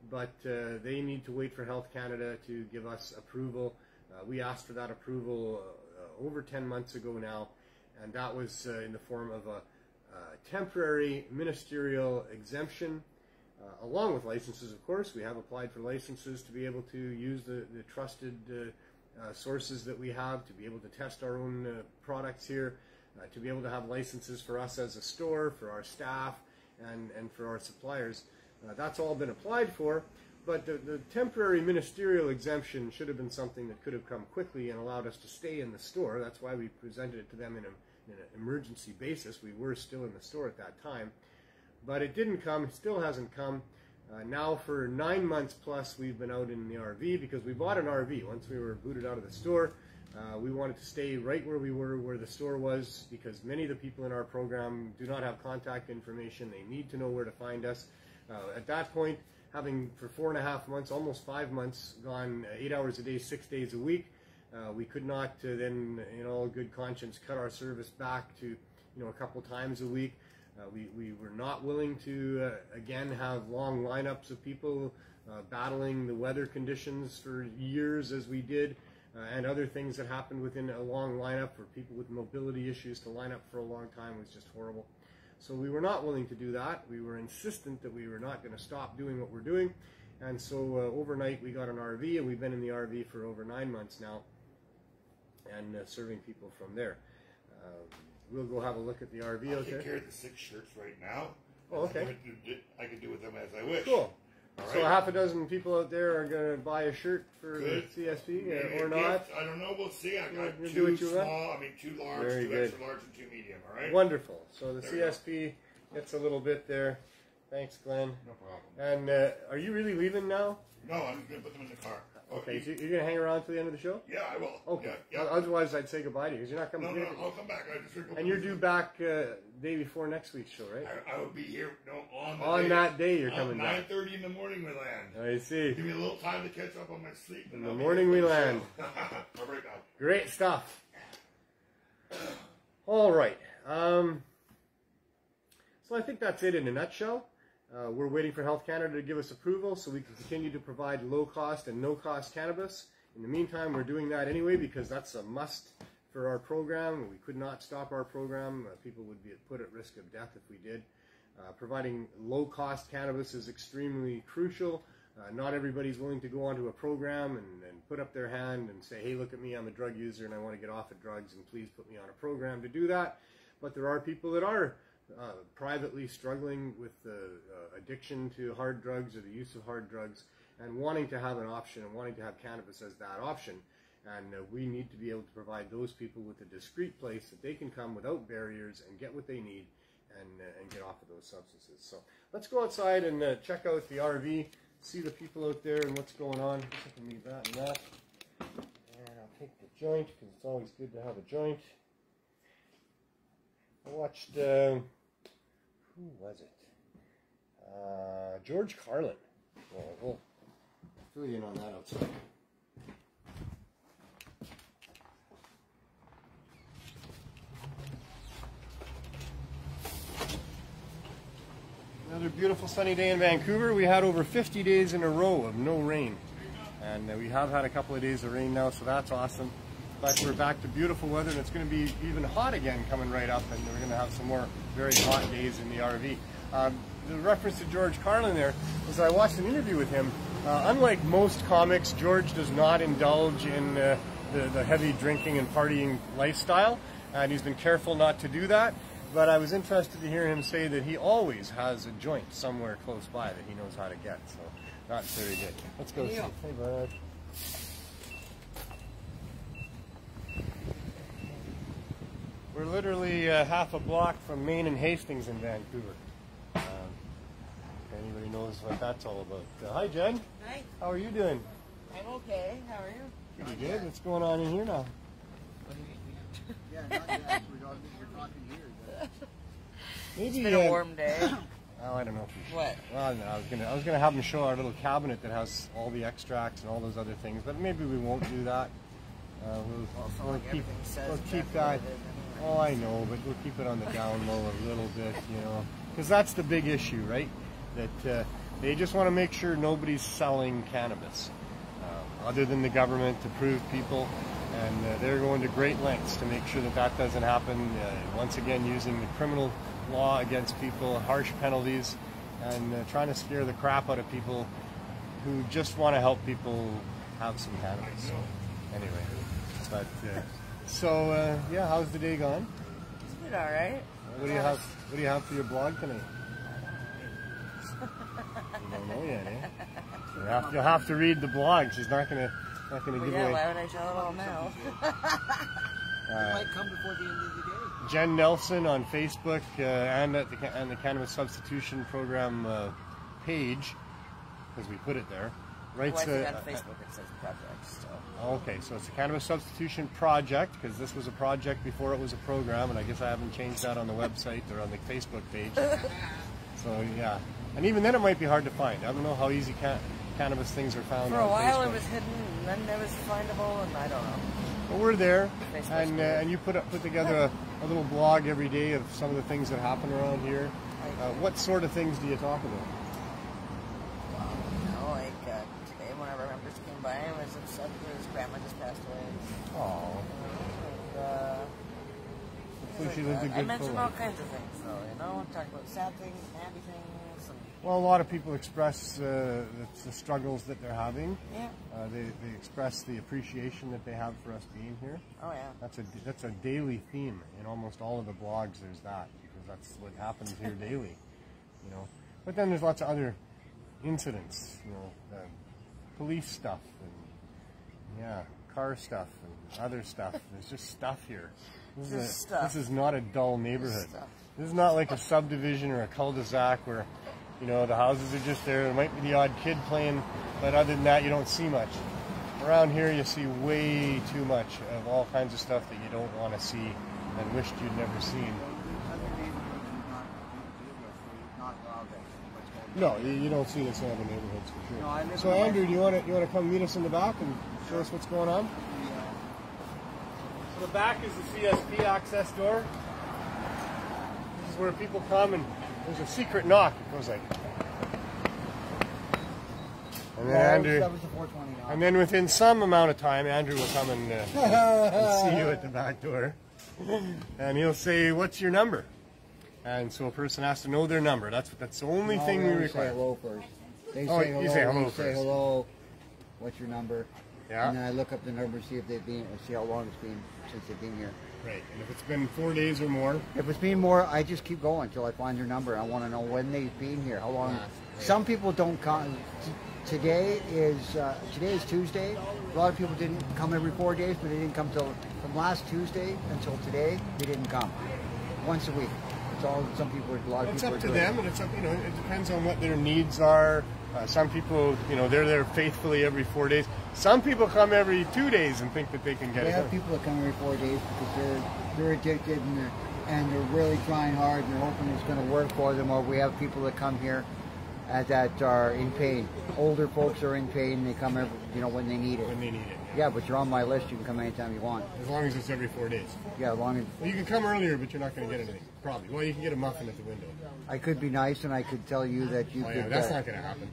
But they need to wait for Health Canada to give us approval. We asked for that approval over 10 months ago now, and that was in the form of a temporary ministerial exemption. Along with licenses, of course. We have applied for licenses to be able to use the trusted sources that we have, to be able to test our own products here, to be able to have licenses for us as a store, for our staff, and for our suppliers. That's all been applied for, but the temporary ministerial exemption should have been something that could have come quickly and allowed us to stay in the store. That's why we presented it to them in an emergency basis. We were still in the store at that time. But it didn't come, it still hasn't come. Now for 9 months plus we've been out in the RV because we bought an RV. Once we were booted out of the store, we wanted to stay right where we were, where the store was, because many of the people in our program do not have contact information. They need to know where to find us. At that point, having for 4.5 months, almost 5 months, gone 8 hours a day, 6 days a week, we could not then, in all good conscience, cut our service back to a couple times a week. We were not willing to, again, have long lineups of people battling the weather conditions for years as we did, and other things that happened within a long lineup for people with mobility issues to line up for a long time was just horrible. So we were not willing to do that. We were insistent that we were not going to stop doing what we're doing. And so overnight we got an RV, and we've been in the RV for over 9 months now, and serving people from there. We'll go have a look at the RV out there. I take care of the 6 shirts right now. Oh, okay. I can do with them as I wish. Cool. All So right. 6 people out there are going to buy a shirt for the CSP or not? I don't know. We'll see. I got You'll 2 do what you small, want? 2 large, Very 2 good. extra large, and 2 medium. All right. Wonderful. So the There we go. CSP gets a little bit there. Thanks, Glenn. No problem. And are you really leaving now? No, I'm going to put them in the car. Okay, so you're going to hang around till the end of the show? Yeah, I will. Okay. Yeah, yeah. Otherwise, I'd say goodbye to you because you're not coming. No, I'll come back. I just And you're due back day before next week's show, right? I will be here On that day, you're coming back. 9:30 in the morning we land. I see. Give me a little time to catch up on my sleep. In the morning we land. All right now. Great stuff. All right. So I think that's it in a nutshell. We're waiting for Health Canada to give us approval so we can continue to provide low-cost and no-cost cannabis. In the meantime, we're doing that anyway because that's a must for our program. We could not stop our program. People would be put at risk of death if we did. Providing low-cost cannabis is extremely crucial. Not everybody's willing to go onto a program and put up their hand and say, hey, look at me, I'm a drug user and I want to get off of drugs and please put me on a program to do that. But there are people that are privately struggling with addiction to hard drugs or the use of hard drugs and wanting to have an option and wanting to have cannabis as that option. And we need to be able to provide those people with a discreet place that they can come without barriers and get what they need and get off of those substances. So let's go outside and check out the RV, see the people out there and what's going on. I can leave that and that. And I'll take the joint because it's always good to have a joint. I watched, who was it? George Carlin. Well, we'll fill you in on that outside. Another beautiful sunny day in Vancouver. We had over 50 days in a row of no rain. And we have had a couple of days of rain now, so that's awesome. But we're back to beautiful weather, and it's going to be even hot again coming right up, and we're going to have some more very hot days in the RV. the reference to George Carlin there was I watched an interview with him. Unlike most comics, George does not indulge in the heavy drinking and partying lifestyle, and he's been careful not to do that. But I was interested to hear him say that he always has a joint somewhere close by that he knows how to get. So that's very good. Let's go see. Hey, bud. We're literally half a block from Main and Hastings in Vancouver. If anybody knows what that's all about. Hi, Jen. Hi. How are you doing? I'm okay. How are you? Pretty good. What's going on in here now? Yeah, not yet. We're talking here. Maybe, It's been a warm day. Well, I don't know if we should. What? Well, no, I was gonna have them show our little cabinet that has all the extracts and all those other things, but maybe we won't do that. We'll keep that. Oh, I know, but we'll keep it on the down low a little bit, you know, because that's the big issue, right? That they just want to make sure nobody's selling cannabis, other than the government, to prove people, and they're going to great lengths to make sure that that doesn't happen. Once again, using the criminal law against people, harsh penalties, and trying to scare the crap out of people who just want to help people have some cannabis. So, anyway, but. Yeah, how's the day gone? It's been all right. What do you have? What do you have for your blog tonight? You don't know yet, eh? You'll have to read the blog. She's not gonna give away. Why would I tell it all now? It might come before the end of the day. Jen Nelson on Facebook and the Cannabis Substitution Program page, because we put it there. Writes on Facebook it says project. So. Okay, so it's a Cannabis Substitution Project, because this was a project before it was a program, and I guess I haven't changed that on the website or on the Facebook page. So, yeah. And even then it might be hard to find. I don't know how easy cannabis things are found For a while Facebook. it was hidden, and then it was findable, and I don't know. Well, we're there, Facebook's and you put together a little blog every day of some of the things that happen around here. What sort of things do you talk about? Today, one of our members came by and was upset that his grandma just passed away. Oh. I mentioned all kinds of things, though, you know, talk about sad things, happy things. And well, a lot of people express the struggles that they're having. Yeah. They express the appreciation that they have for us being here. Oh, yeah. That's a daily theme in almost all of the blogs. There's that, because that's what happens here daily, you know. But then there's lots of other incidents, you know, police stuff and car stuff and other stuff. There's just stuff here. This is not a dull neighborhood. This is not like a subdivision or a cul-de-sac where, you know, the houses are just there. There might be the odd kid playing, but other than that, you don't see much. Around here, you see way too much of all kinds of stuff that you don't want to see and wished you'd never seen. No, you don't see this in other neighborhoods for sure. No, so Andrew, do you want to come meet us in the back and show us what's going on? So the back is the CSP access door. This is where people come, and there's a secret knock. It goes like, and then Andrew, that was the 420 knock. and then within some amount of time, Andrew will come and see you at the back door, and he'll say, "What's your number?" And so a person has to know their number. That's the only thing we require. Say hello first. They Oh, say hello. you say hello You first. say hello. What's your number? Yeah. And then I look up the number, see if they've been, see how long it's been since they've been here. Right. And if it's been 4 days or more. If it's been more, I just keep going until I find their number. I want to know when they've been here, how long. Right. Some people don't come. Today is Tuesday. A lot of people didn't come every 4 days, but they didn't come from last Tuesday until today. They didn't come once a week. It's all some people. A lot of It's people. up to them, and it's up. You know, it depends on what their needs are. Some people, you know, they're there faithfully every 4 days. Some people come every 2 days and think that they can get We it have done. people that come every 4 days because they're addicted and they're really trying hard and they're hoping it's going to work for them. Or we have people that come here that are in pain. Older folks are in pain and they come every, when they need it. When they need it. Yeah, but you're on my list. You can come anytime you want. As long as it's every 4 days. Yeah, as long as Well, you can come earlier, but you're not going to get anything. Probably. Well, you can get a muffin at the window. I could be nice and I could tell you that you Oh, could. yeah, that's not going to happen.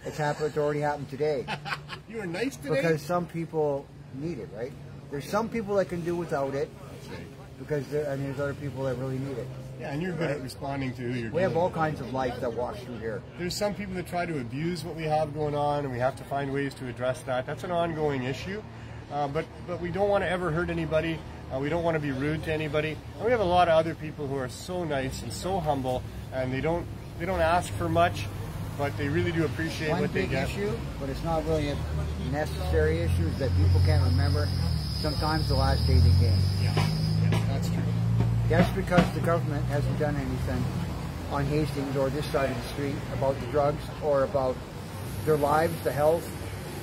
It's happened. It's already happened today. You were nice today? Because some people need it, right? There's some people that can do without it. That's right. because there's other people that really need it. Yeah, and you're good at responding to who you're We have dealing all with. kinds of life that walks through here. There's some people that try to abuse what we have going on, and we have to find ways to address that. That's an ongoing issue, but we don't want to ever hurt anybody. We don't want to be rude to anybody. And we have a lot of other people who are so nice and so humble, and they don't ask for much, but they really do appreciate One what they big get. issue, but it's not really a necessary issue, is that people can't remember sometimes the last day they came. Yeah, that's true. That's because the government hasn't done anything on Hastings or this side of the street about the drugs or about their lives, the health,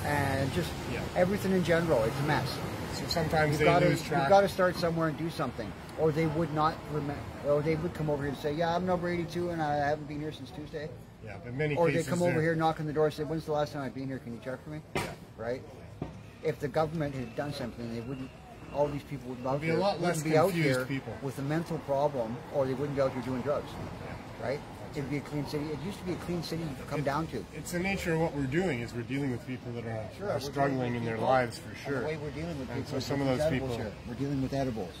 and just everything in general. It's a mess. So sometimes You've they lose track. got to start somewhere and do something, or they would not remember. Or they would come over here and say, "Yeah, I'm number 82, and I haven't been here since Tuesday." Yeah, but many Or they cases come over here, knock on the door, and say, "When's the last time I've been here? Can you check for me?" Yeah. Right? If the government had done something, they wouldn't. All these people would There'd be a lot less be out confused here people. with a mental problem, or they wouldn't be out here doing drugs. Right? It'd be a clean city. It used to be a clean city you could come down to. It's the nature of what we're doing, is we're dealing with people that are struggling in their people, lives, for and sure. the way we're dealing with And people so is some of with those edibles people- here. We're dealing with edibles.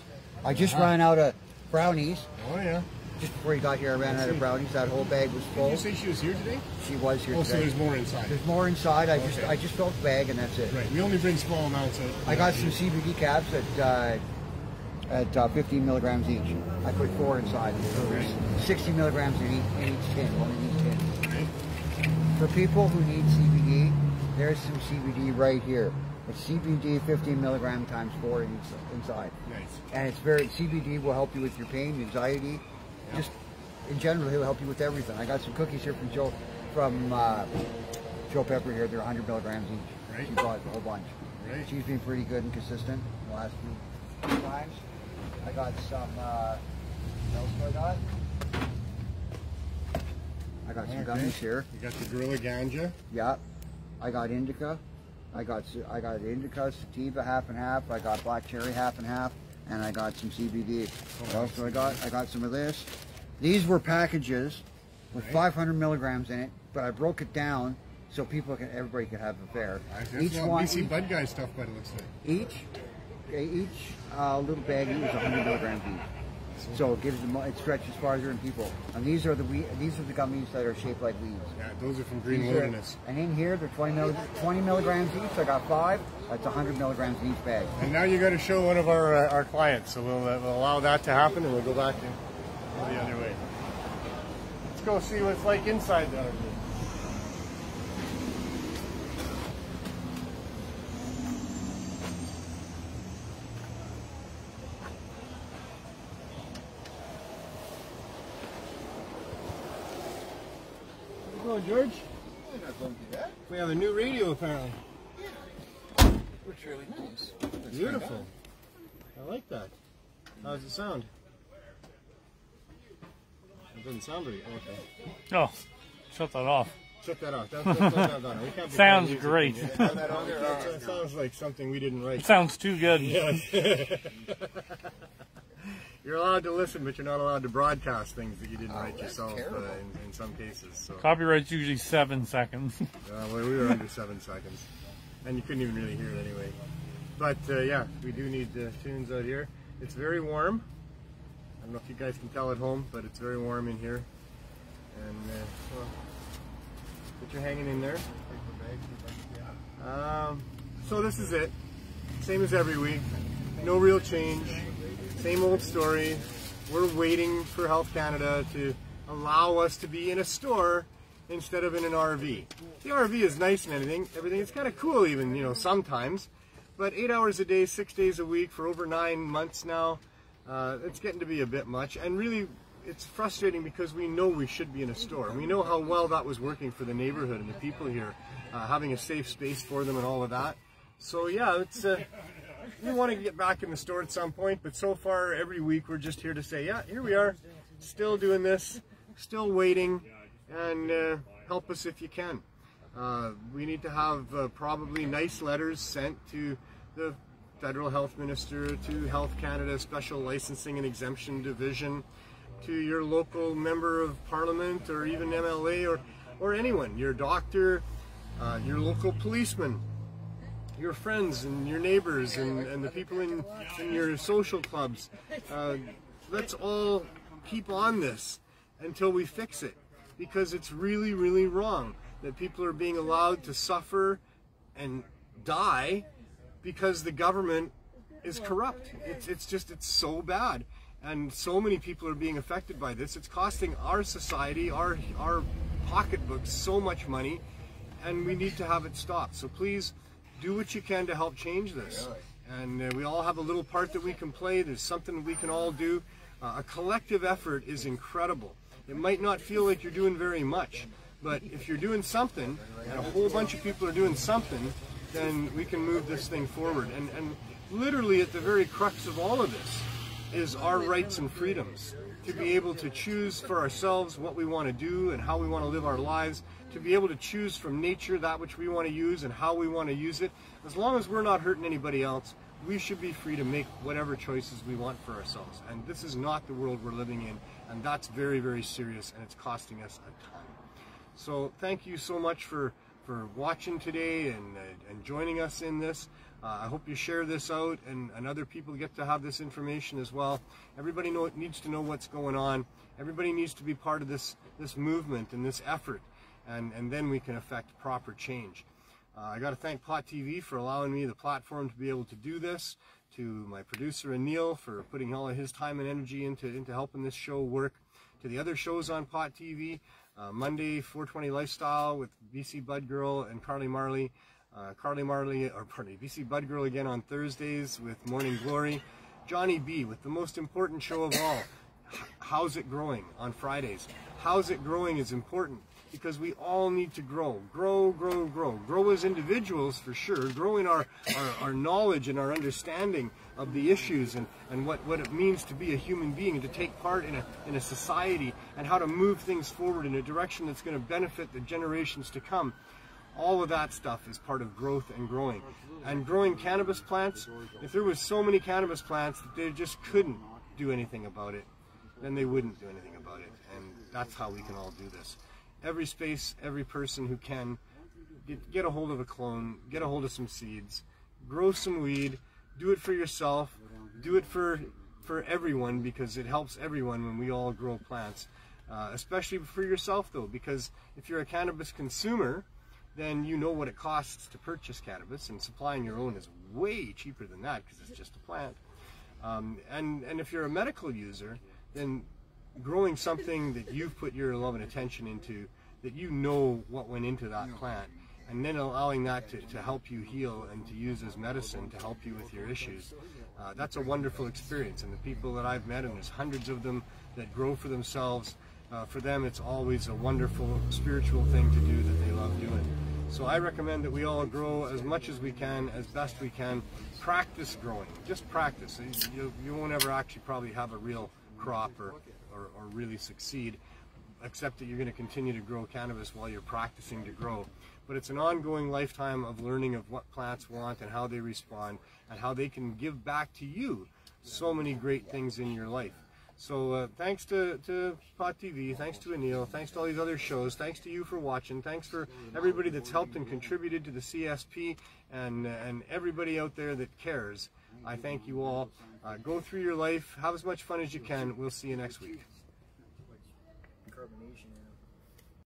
I just ran out of brownies. Oh, yeah. Just before you got here, I ran out of brownies. That whole bag was full. Did you say she was here today? She was here Oh, so today. there's more inside. There's more inside. I Okay. just filled the bag and that's it. Right, we only bring small amounts of... I got some CBD caps at 15 milligrams each. I put 4 inside. So there's 60 milligrams in each tin, one in each tin. Right. For people who need CBD, there's some CBD right here. It's CBD 15 milligram times 4 inside. Nice. And it's CBD will help you with your pain, anxiety, just in general, he'll help you with everything. I got some cookies here from Joe Pepper here. They're 100 milligrams each. Right. She bought a whole bunch. Right. She's been pretty good and consistent the last few times. I got some, what else do I got? I got some gummies here. You got the Gorilla Ganja. Yeah. I got indica. I got indica, sativa half and half. I got black cherry half and half. And I got some CBD. What else do I got? I got some of this. These were packages with 500 milligrams in it, but I broke it down so everybody could have a fair. Each one. BC Bud Guy stuff, but it looks like. Each little bag is 100 milligrams each. So it gives them, it stretches farther in people. And these are the gummies that are shaped like weeds. Yeah, those are from Green Wilderness. And in here, they're 20 milligrams each. I got 5. That's 100 milligrams in each bag. And now you got to show one of our clients, so we'll allow that to happen, and we'll go back and go the other way. Let's go see what it's like inside the RV. How's it going, George? We have a new radio, apparently. Looks really nice. Beautiful. I like that. How does it sound? It doesn't sound very okay. Oh, shut that off. Shut that off. That's not on. We can't be Sounds playing music great. in here. Have that on there? It sounds like something we didn't write. It sounds too good. You're allowed to listen, but you're not allowed to broadcast things that you didn't write yourself in some cases. So. Copyright's usually 7 seconds. Well, we were under 7 seconds. And you couldn't even really hear it anyway. But yeah, we do need tunes out here. It's very warm. I don't know if you guys can tell at home, but it's very warm in here. And well, put your hanging in there. So this is it. Same as every week. No real change. Same old story. We're waiting for Health Canada to allow us to be in a store instead of in an RV. The RV is nice and everything. It's kind of cool even, you know, sometimes. But 8 hours a day, 6 days a week for over 9 months now, it's getting to be a bit much. And really, it's frustrating because we know we should be in a store. We know how well that was working for the neighborhood and the people here, having a safe space for them and all of that. So yeah, it's we want to get back in the store at some point, but so far every week we're just here to say, yeah, here we are, still doing this, still waiting, and help us if you can. We need to have probably nice letters sent to the Federal Health Minister, to Health Canada Special Licensing and Exemption Division, to your local member of Parliament or even MLA or anyone, your doctor, your local policeman, your friends and your neighbors and the people in your social clubs. Let's all keep on this until we fix it, because it's really, really wrong that people are being allowed to suffer and die because the government is corrupt. It's so bad, and so many people are being affected by this. It's costing our society, our pocketbooks, so much money, and we need to have it stopped. So please do what you can to help change this. And we all have a little part that we can play. There's something we can all do. A collective effort is incredible. It might not feel like you're doing very much, but if you're doing something, and a whole bunch of people are doing something, then we can move this thing forward. And literally at the very crux of all of this is our rights and freedoms, to be able to choose for ourselves what we want to do and how we want to live our lives, to be able to choose from nature that which we want to use and how we want to use it. As long as we're not hurting anybody else, we should be free to make whatever choices we want for ourselves. And this is not the world we're living in, and that's very, very serious, and it's costing us a ton. So thank you so much for watching today and joining us in this. I hope you share this out, and other people get to have this information as well. Everybody needs to know what's going on. Everybody needs to be part of this movement and this effort, and then we can affect proper change. I got to thank Pot TV for allowing me the platform to be able to do this, to my producer Neil for putting all of his time and energy into helping this show work, to the other shows on Pot TV, Monday 420 Lifestyle with BC Bud Girl and Carly Marley, BC Bud Girl again on Thursdays with Morning Glory, Johnny B with the most important show of all, How's It Growing on Fridays. How's It Growing is important, because we all need to grow as individuals, for sure, growing our knowledge and our understanding of the issues and what it means to be a human being and to take part in a society, and how to move things forward in a direction that's going to benefit the generations to come. All of that stuff is part of growth and growing. And growing cannabis plants, if there was so many cannabis plants that they just couldn't do anything about it, then they wouldn't do anything about it. And that's how we can all do this. Every space, every person who can, get a hold of a clone, get a hold of some seeds, grow some weed, do it for yourself, do it for everyone, because it helps everyone when we all grow plants. Especially for yourself though, because if you're a cannabis consumer, then you know what it costs to purchase cannabis, and supplying your own is way cheaper than that because it's just a plant. And if you're a medical user, then growing something that you've put your love and attention into, that you know what went into that plant, and then allowing that to help you heal and to use as medicine to help you with your issues, that's a wonderful experience. And the people that I've met, and there's hundreds of them that grow for themselves, for them it's always a wonderful spiritual thing to do that they love doing. So I recommend that we all grow as much as we can, as best we can. Practice growing, just practice. You won't ever actually probably have a real crop or really succeed, except that you're going to continue to grow cannabis while you're practicing to grow. But it's an ongoing lifetime of learning of what plants want and how they respond and how they can give back to you so many great things in your life. So thanks to Pot TV, thanks to Anil, thanks to all these other shows, thanks to you for watching, thanks for everybody that's helped and contributed to the CSP, and everybody out there that cares. I thank you all. Go through your life, have as much fun as you can. We'll see you next week. Carbonation.